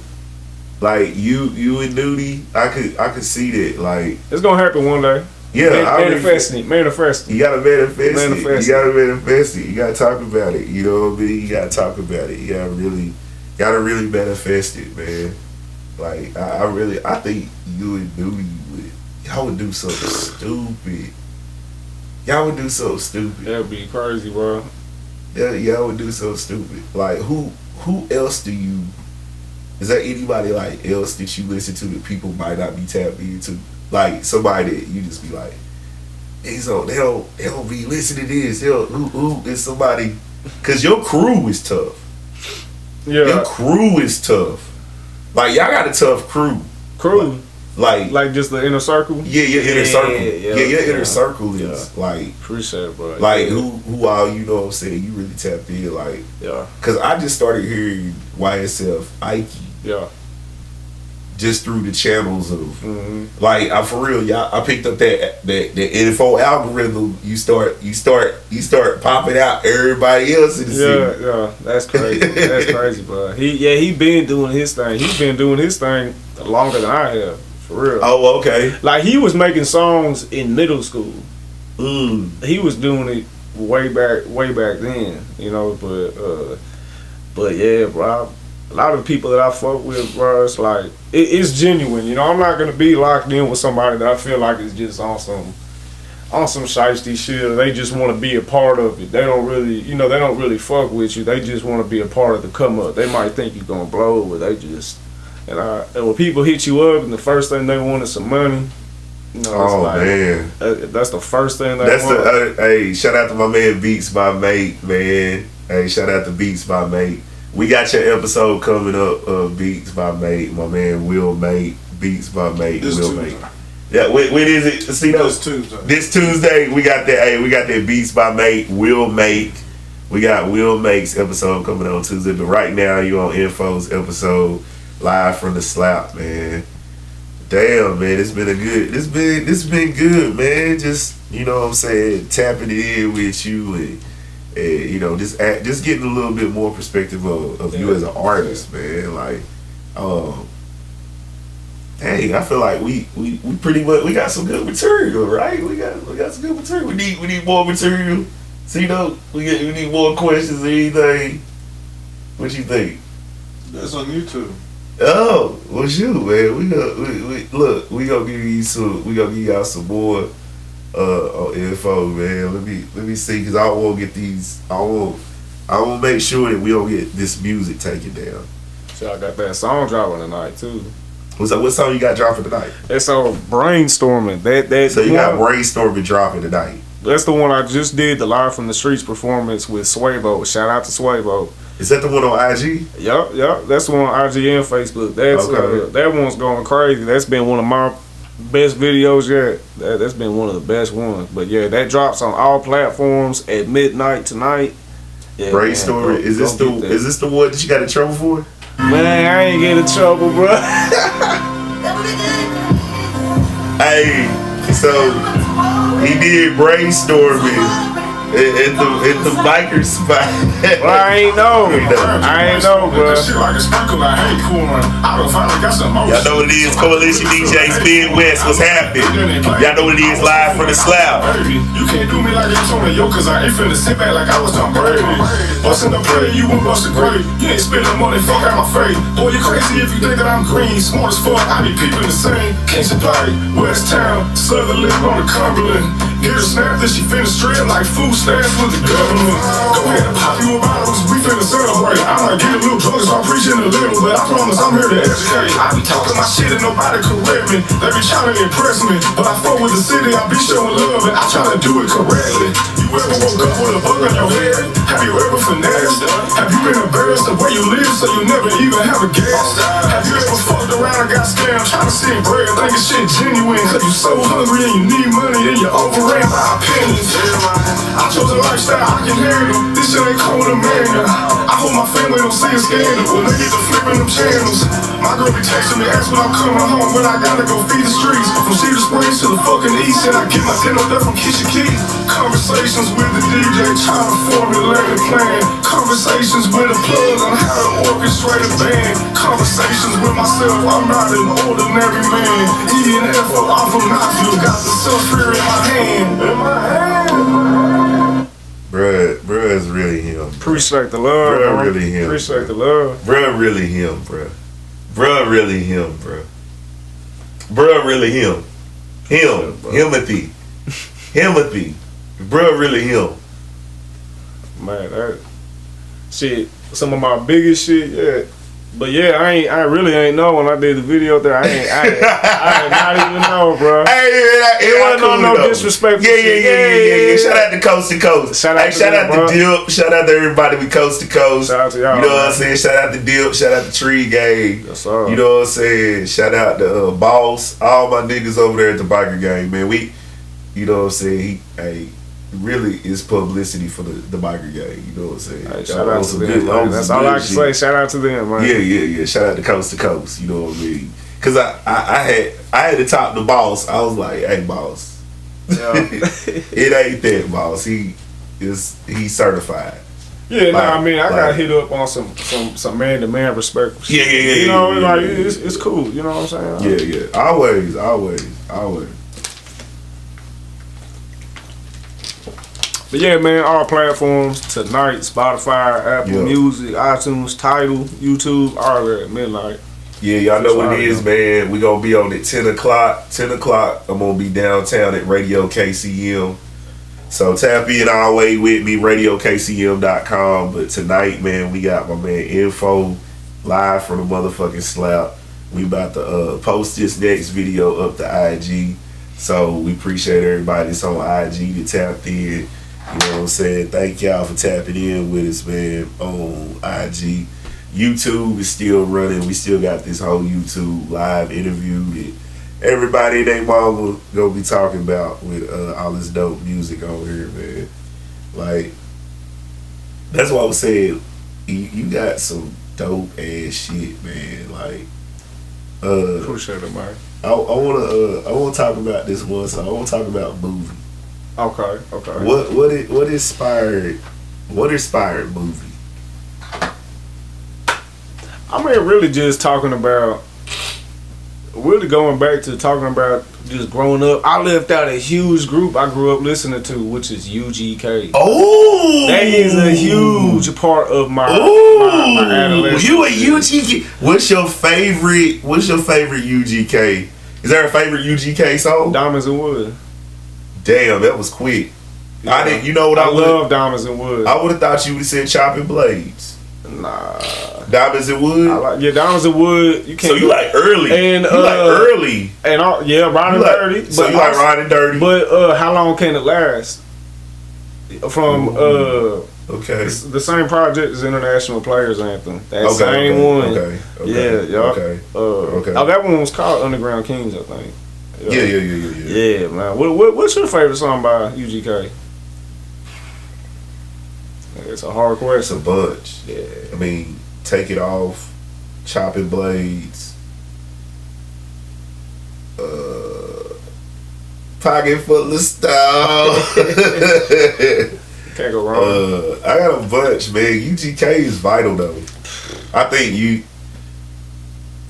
Like you and Nudie, I could see that. Like it's gonna happen one day. Yeah, manifesting it. You gotta manifest it. You gotta talk about it. You know what I mean? You gotta talk about it. You gotta really manifest it, man. Like I think you and Nudie y'all would do something stupid. That'd be crazy, bro. Yeah, y'all would do something stupid. Like who else do you? Is there anybody like else that you listen to that people might not be tapped into? Like somebody that you just be like, they don't be listening to this. Who is somebody? Cause your crew is tough. Yeah, your crew is tough. Like y'all got a tough crew. Like just the inner circle. Yeah, your inner circle. Yeah, your inner circle is like appreciate it, bro. Like who all you know what I'm saying? You really tapped in, like Cause I just started hearing YSF Ike. Yeah. Just through the channels of like I for real, y'all. I picked up that ENFO algorithm. You start popping out everybody else in the city. Yeah, that's crazy. That's crazy, bro. He been doing his thing. He's been doing his thing longer than I have, for real. Oh, okay. Like he was making songs in middle school. He was doing it way back then, But yeah, bro. A lot of the people that I fuck with, bro, it's like it's genuine. I'm not gonna be locked in with somebody that I feel like is just on some shiesty shit. Or they just want to be a part of it. They don't really fuck with you. They just want to be a part of the come up. They might think you're gonna blow, but they just and when people hit you up and the first thing they want is some money. Man, that's the first thing they want. Hey, shout out to my man Beats by Mate, man. Hey, shout out to Beats by Mate. We got your episode coming up, Beats by Mate. My man Will Mate, Beats by Mate, Will Mate. Yeah, when is it? See those Tuesday. This Tuesday we got that. Hey, we got that Beats by Mate, Will Mate. We got Will Mate's episode coming on Tuesday. But right now you on ENFO's episode live from the slap, man. Damn, man, it's been good, man. Just what I'm saying, tapping it in with you And, you know, just getting a little bit more perspective of you as an artist, man. Like, hey, I feel like we pretty much we got some good material, right? We got some good material. We need more material. C-Note, we need more questions or anything. What you think? That's on YouTube. Oh, well, shoot, man. We gonna give you y'all some more on info, man. Let me see, cause I won't get these. I won't make sure that we don't get this music taken down. So I got that song dropping tonight too. What song you got dropping tonight? That's on Brainstorming. So you got Brainstorming dropping tonight. That's the one I just did, the Live from the Streets performance with Swaybo. Shout out to Swaybo. Is that the one on IG? Yup. That's the one on IG and Facebook. That's okay. That one's going crazy. That's been one of my best videos yet. That's been one of the best ones. But yeah, that drops on all platforms at midnight tonight. Yeah, Brainstorming. Is this the one that you got in trouble for? Man, I ain't getting in trouble, bro. Hey, so he did Brainstorming at the biker spot. Well, I ain't know, bro. Shit like a sprinkle, like, hey, cool, man. I don't finally got some more. Y'all know what it is, Coalition DJs Midwest. What's happening? Y'all know what it is, live from the slab. Baby, you can't do me like Antonio, cause I ain't finna sit back like I was Tom Brady. Bustin' the play, you won't bust a grade. You ain't spending money, fuck out my face. Boy, you crazy if you think that I'm green. Smart as fuck, I be peeping the same. Can't supply West Town, Southern live on the Cumberland. Get her snapped that she finna strip like food stamps with the government. Go ahead and pop you a bottle, we finna celebrate. I might get a little drunk, so I'm preaching a little, but I promise I'm here to educate. I be talking my shit and nobody correct me. They be trying to impress me, but I fuck with the city, I be showing love and I try to do it correctly. You ever woke up with a bug on your head? Have you ever finessed? Have you been embarrassed the way you live so you never even have a guest? Have you ever fucked around and got scammed trying to see bread, thinking shit genuine cause you so hungry and you need money and you overran my opinions? I chose a lifestyle I can handle. This shit ain't cold to man. I hope my family don't see a scandal when they get to flipping them channels. My girl be texting me, ask when I'm coming home, when I gotta go feed the streets. From Cedar Springs to the fucking east, and I get my dinner there from Kisha Key. Conversations with the DJ, trying to formulate a plan. Conversations with the plug on how to orchestrate a band. Conversations with myself, I'm not an ordinary man. ENFO, I'm from Knoxville, got the sulfur in my hand. Bruh is really him. Appreciate the love, Bruh, bro. really him. Appreciate the love. Bruh really him, bruh. Bruh really him, bruh. Bruh really him. Himothy. Bruh really him. Man, that shit, some of my biggest shit, yeah. But yeah, I really ain't know when I did the video there. I did not even know, bro. Hey, it wasn't on no disrespectful shit. Yeah. Shout out to Coast to Coast. Shout out to Dip. Shout out to everybody with Coast to Coast. Shout out to y'all. You know what I'm saying? Shout out to Dip. Shout out to Tree Gang. Yes, sir. You know what I'm saying? Shout out to Boss. All my niggas over there at the biker gang, man. You know what I'm saying? He really is publicity for the biker gang. You know what I'm saying? Hey, shout out to them, man. That's all I can say. Shout out to them, man. Yeah. Shout out to Coast. You know what I mean? Cause I had to talk to Boss. I was like, hey, Boss. Yeah. It ain't that, Boss. He's certified. Yeah, like, I mean, I got hit up on some man-to-man respect. Yeah. You know, like it's cool. You know what I'm saying? Yeah. Always. But yeah, man, all platforms tonight: Spotify, Apple Music, iTunes, Tidal, YouTube, all that at midnight. Yeah, y'all know what it is, man. We gonna be on at 10 o'clock. 10 o'clock, I'm gonna be downtown at Radio KCM. So tap in all the way with me, RadioKCM.com. But tonight, man, we got my man ENFO live from the motherfucking slap. We about to post this next video up to IG. So we appreciate everybody that's on IG that tapped in. You know what I'm saying? Thank y'all for tapping in with us, man, on IG. YouTube is still running. We still got this whole YouTube live interview that everybody and their mama gonna be talking about with all this dope music on here, man. Like, that's what I was saying. You got some dope ass shit, man. Like, Appreciate it, man. I wanna talk about this one. So I wanna talk about movie. Okay. What inspired What inspired movie? I mean, really just talking about, really going back to talking about just growing up. I left out a huge group I grew up listening to, which is UGK. Oh, That is a huge part of my adolescence. You a UGK? What's your favorite UGK? Is there a favorite UGK song? Diamonds and Wood. Damn, that was quick. Yeah. I didn't. You know what I love Diamonds and Wood. I would have thought you would have said Chopping Blades. Nah. Diamonds and Wood. Diamonds and Wood. You can't. So you like early? And you like early? And Riding Dirty. So you like Riding Dirty? But how long can it last? From okay, the same project as International Players Anthem. That okay, same one. Okay. Yeah. Okay. Okay. Oh, that one was called Underground Kings, I think. Yeah. Yeah, man. What's your favorite song by UGK? It's a hard It's question. a bunch. Yeah. I mean, Take It Off, Chopping Blades, Pocket Full of Style. Can't go wrong. I got a bunch, man. UGK is vital though. I think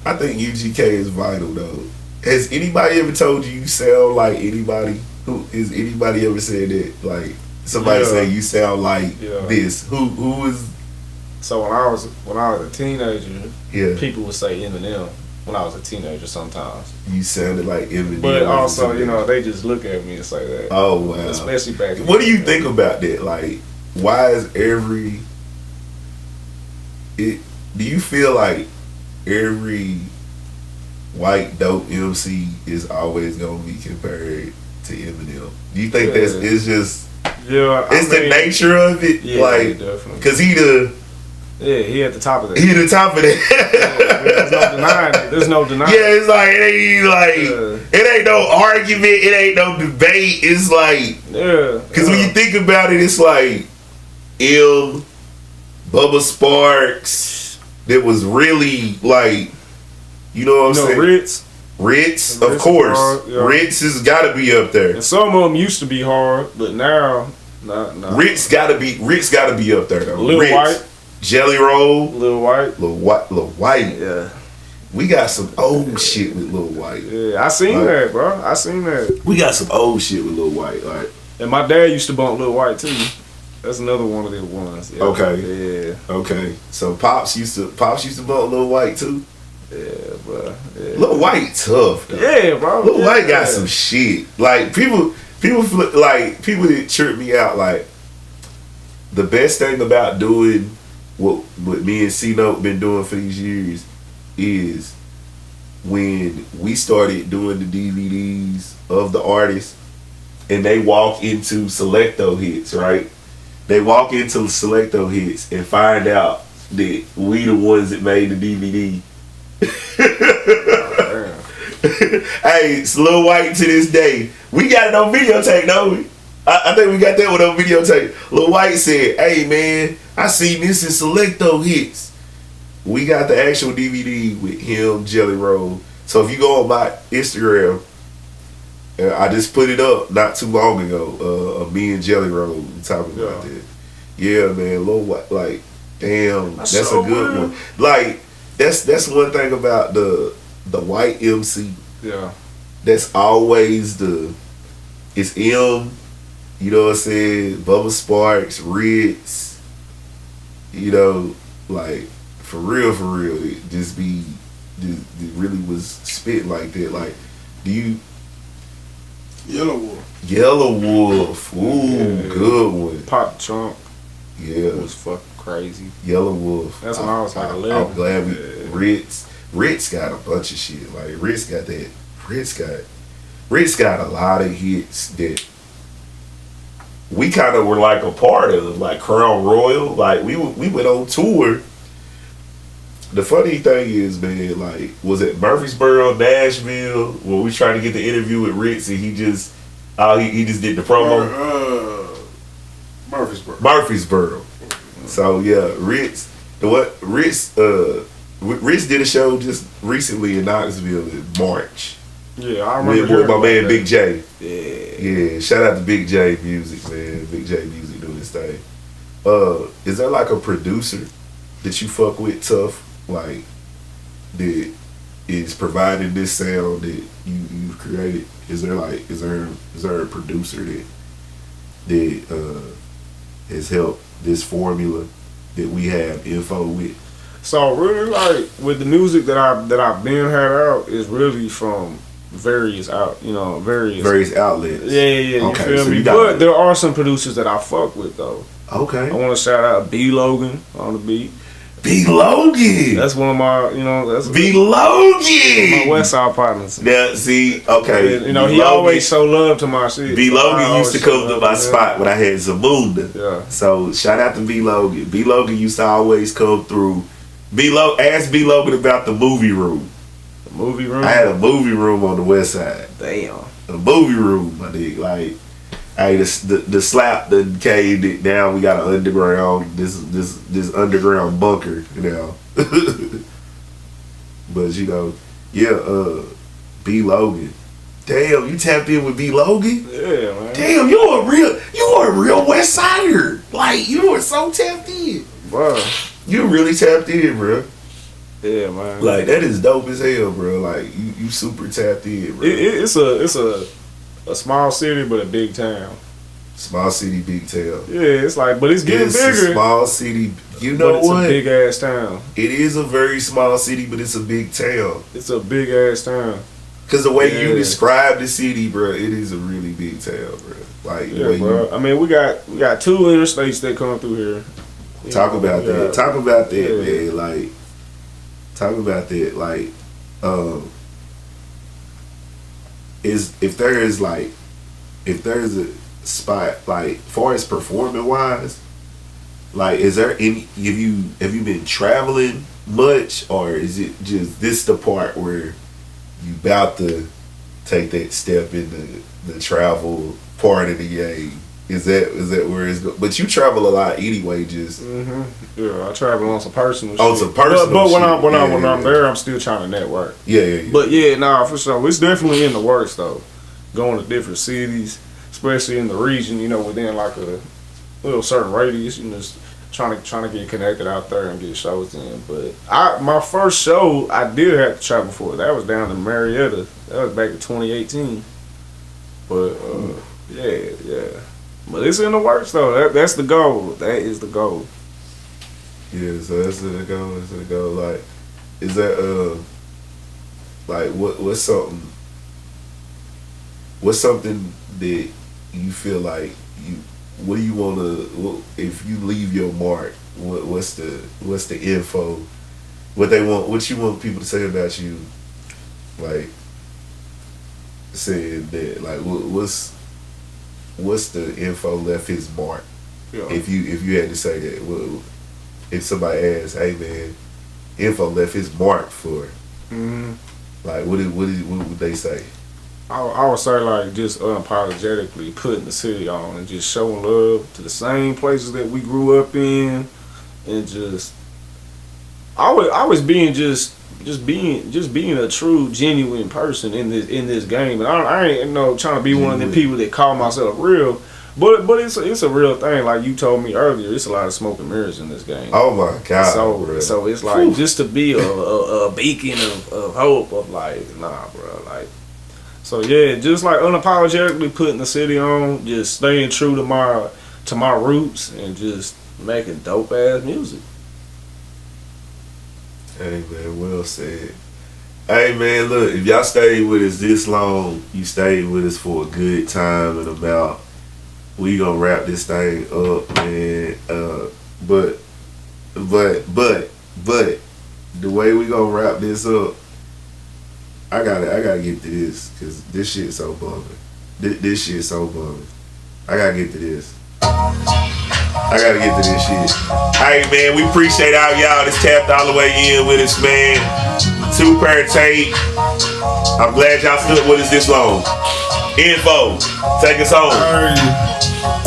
UGK is vital though. Has anybody ever told you sound like anybody? Has anybody ever said that? Like somebody say you sound like this. Who is? So when I was a teenager, Yeah. people would say Eminem. When I was a teenager, sometimes. You sounded like Eminem. But also, they just look at me and say that. Oh wow. Especially back. What do you think about that? Like, why is do you feel like every white dope MC is always gonna be compared to Eminem? Do you think it's just the nature of it? Yeah, like, definitely. Cause he at the top of that. He at the top of that. There's no denying it. There's no denying. Yeah, it's like it ain't no argument. It ain't no debate. It's like Cause when you think about it, it's like Bubba Sparks. That was really like, you know what I'm saying? Ritz, of course. Hard, Ritz has got to be up there. And some of them used to be hard, but now, nah. Ritz got to be up there though. Lil White, Jelly Roll, Lil White. Yeah, we got some old shit with Lil White. Yeah, I seen that, bro. I seen that. We got some old shit with Lil White, like. And my dad used to bump Lil White too. That's another one of the ones. Yeah. Okay. Yeah. Okay. So Pops used to bump Lil White too. Yeah, bro. Yeah. Lil White tough though. Yeah, bro. Lil White got some shit. Like people that trip me out. Like the best thing about doing what me and C-Note been doing for these years is when we started doing the DVDs of the artists and they walk into Selecto Hits, right? They walk into Selecto Hits and find out that we the ones that made the DVD. Hey, it's Lil White to this day. We got it on videotape, don't we? I think we got that one on videotape. Lil White said, "Hey man, I seen this in Selecto Hits." We got the actual DVD with him, Jelly Roll. So if you go on my Instagram, I just put it up not too long ago. Of me and Jelly Roll talking about that. Yeah, man, Lil White, like, damn, that's so a good one. Like, that's one thing about the white MC. Yeah, that's always it's M. You know what I'm saying? Bubba Sparks, Ritz. You know, like for real, it really was spit like that. Like, do you? Yellow Wolf. Yellow Wolf. Ooh, good one. Pop the Trunk. Yeah. It was fucking crazy. Yellow Wolf. That's when I was like 11. I'm glad Ritz got a bunch of shit. Like Ritz got a lot of hits that we kind of were like a part of, like Crown Royal. Like we went on tour. The funny thing is, man, like, was it Murfreesboro, Nashville, when we tried to get the interview with Ritz and he just did the promo? Murfreesboro. So yeah, Ritz did a show just recently in Knoxville in March. Yeah, I remember with my man Big J. Yeah. Yeah, shout out to Big J Music, man. Big J Music doing his thing. is there like a producer that you fuck with tough, like that is providing this sound that you created? Is there a producer that has helped this formula that we have info with? So really, like with the music that I've been had out is really from various various outlets. Yeah. Okay, You feel so me? you got But there are some producers that I fuck with though. Okay. I want to shout out B Logan on the beat. B Logan. That's one of my, that's B Logan. my West Side partners. Now, see, okay. And, B. he Logan, always show love to my shit. B So Logan I used to always show come to love my him. spot when I had Zamunda. Yeah. So shout out to B Logan. B Logan used to always come through. Ask B Logan about the movie room. The movie room. I had a movie room on the West Side. Damn. A movie room, my nigga. Like, hey, the slap done caved it down. We got an underground, this underground bunker now. But B Logan. Damn, you tapped in with B Logan? Yeah, man. Damn, you are a real West Sider. Like, you are so tapped in. Bro. You really tapped in, bro. Yeah, man. Like, that is dope as hell, bro. Like, you super tapped in, bro. It's a small city but a big town. Small city, big town. Yeah, it's like, but it's getting It's bigger. a small city. You know but it's what? a big ass town. It is a very small city, but it's a big town. It's a big ass town. Cause the way you Yeah. describe the city, bro, it is a really big town, bro. Like, the Yeah, way bro. I mean, we got 2 interstates that come through here. you talk about that. Talk about that, Yeah. man. Like, talk about that. Like, if there's a spot, like, far as performing wise, like, is there any? Have you been traveling much, or is it just this the part where you about to take that step in the travel part of the game? Is that where it's going? But you travel a lot anyway. Just Yeah, I travel on some personal. On shit. some personal But when shit. I'm there, I'm still trying to network. yeah. But yeah, nah, for sure, it's definitely in the works though. Going to different cities, especially in the region, within like a little certain radius, just trying to get connected out there and get shows in. But my first show I did have to travel for. That was down in Marietta. That was back in 2018. But yeah. But it's in the works though. That's the goal. That is the goal. Yeah, so that's the goal. That's the goal. Like, is that like what's something that you feel like what do you want to, if you leave your mark, what's the info, what you want people to say about you, like saying that, like what's the info left his mark? Yeah. If you had to say that, if somebody asks, hey man, info left his mark for, like what would they say? I would say like just unapologetically putting the city on and just showing love to the same places that we grew up in, and just I was being just being a true genuine person in this game. And I ain't trying to be one of them people that call myself real, but it's a real thing. Like you told me earlier, it's a lot of smoke and mirrors in this game. Oh my God! Bro. So it's like just to be a beacon of hope of like, nah, bro, like. So yeah, just like unapologetically putting the city on, just staying true to my roots and just making dope ass music. Hey man, well said. Hey man, look, if y'all stayed with us this long, you stayed with us for a good time and about. We gonna wrap this thing up, man. But the way we gonna wrap this up, I gotta get to this, cause this shit so bumming. This shit so bumming. I gotta get to this. I gotta get to this shit. Hey man, we appreciate all y'all that's tapped all the way in with us, man. Two-pair Tate. I'm glad y'all stood with us this long. ENFO, take us home.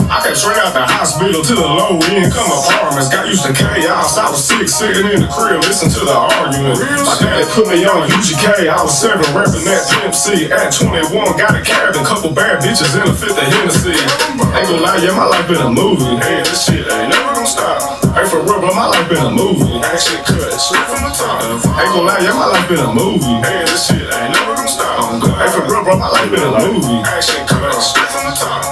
I I came straight out the hospital to the low income apartments. Got used to chaos. I was sick, sitting in the crib, listen to the argument. My daddy put me on UGK. I was 7, repping that Pimp C. At 21, got a cabin, couple bad bitches in a 50 Hennessy. Ain't gon' lie, yeah, my life been a movie. Hey, this shit ain't never gonna stop. Hey, for real, but my life been a movie. Action cut, straight from the top. Ain't gon' lie, yeah, my life been a movie. Hey, this shit ain't never gonna stop. Hey, for real, bro, my life been a movie. Action cut, straight from the top.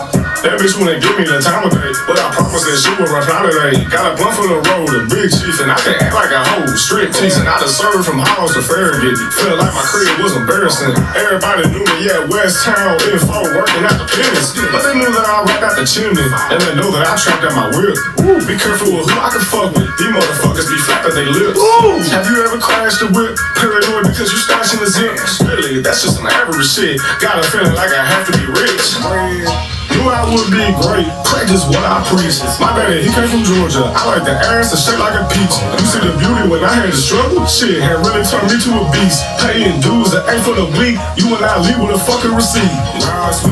That bitch wouldn't give me the time of day, but I promised that she would run out today. Got a blunt for the road, a big chief, and I can act like a hoe. Strip teeth, and I done served from Halls to Farragut. Felt like my crib was embarrassing. Everybody knew me, yeah, West Town, ENFO, working at the pennies. But they knew that I rap out the chimney, and they know that I trapped at my whip. Ooh, be careful with who I can fuck with. These motherfuckers be flapping their lips. Ooh. Have you ever crashed a whip? Paranoid because you stashing the zips. Really, that's just some average shit. Got a feeling like I have to be rich. Knew I would be great, practice what I preach. My daddy, he came from Georgia. I like the ass and shaped like a peach. You see the beauty when I had to struggle? Shit had really turned me to a beast. Paying dues that ain't for the week. You and I leave with a fucking receipt.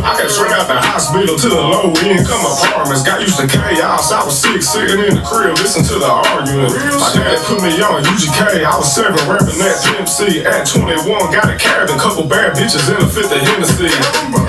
I came straight out the hospital to the low income apartments. Got used to chaos. I was sick, sitting in the crib, listen to the argument. My daddy put me on UGK. I was 7, rapping that Pimp C. At 21, got a cabin, couple bad bitches in a 50 Hennessy.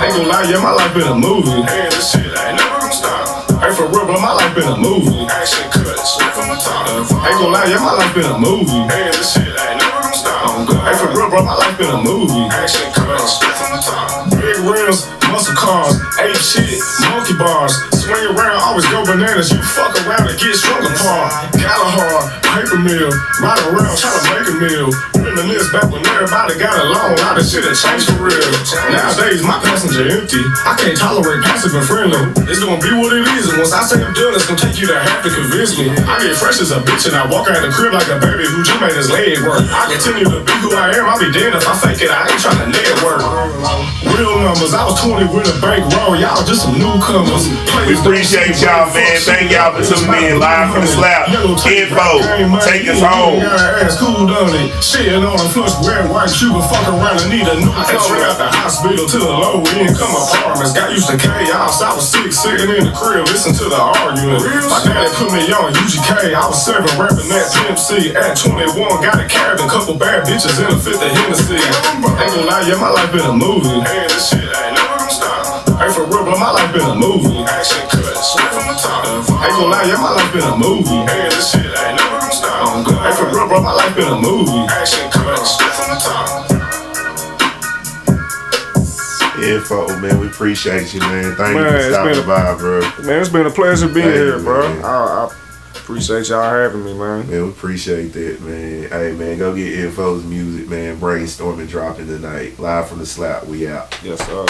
Ain't gon' lie, yeah, my life been a movie. This shit ain't never gonna stop. Hey, for real, but my life been a movie. Action cut, straight from the top. Ain't gon' lie, yeah, my life been a movie. Hey, this shit ain't never gonna stop. Hey, for real, bro, my life been a movie. Action cut, straight from the top. Big rims, muscle cars, ape shit, monkey bars. Swing around, always go bananas. You fuck around and get strung apart. Galahad, paper mill, ride around, try to make a meal. Reminisce back when everybody got along. All this shit had changed for real. Nowadays, my passenger empty. I can't tolerate passive and friendly. It's gonna be what it is, and once I say I'm done, it's gonna take you to have to convince me. I get fresh as a bitch and I walk out the crib like a baby who just made his leg work. I continue to be who I am. I'll be damned if I fake it. I ain't trying to network. Real numbers. I was 20 with a bankroll. Y'all just some newcomers. We appreciate y'all, man. Thank y'all for tuning in live from the slap. ENFO, take us home. Cool, done it. Shit on a flush, red, white, Cuban, fuck around and need a new car. Straight out the hospital to the low income apartments. Got used to chaos. I was sick, sitting in the crib, listen to the argument. My daddy put me on UGK. I was 7, rapping that Pimp C. At 21, got a cabin, couple bad bitches in a 50 Hennessy. Ain't gon' lie, yeah, my life been a movie. Hey, this shit ain't never gonna stop. Hey, for real, but my life been a movie. Action cut, straight from the top. Ain't gon' lie, yeah, my life been a movie. Hey, this shit ain't never gonna stop. Hey, for real, bro, my life been a movie. Action cut, straight from the top. ENFO, man, we appreciate you, man. Thank you for stopping by, bro. Man, it's been a pleasure being here, bro. Man. I appreciate y'all having me, man. Man, we appreciate that, man. Hey, man, go get ENFO's music, man. Brainstorming dropping tonight. Live from the slap. We out. Yes, sir.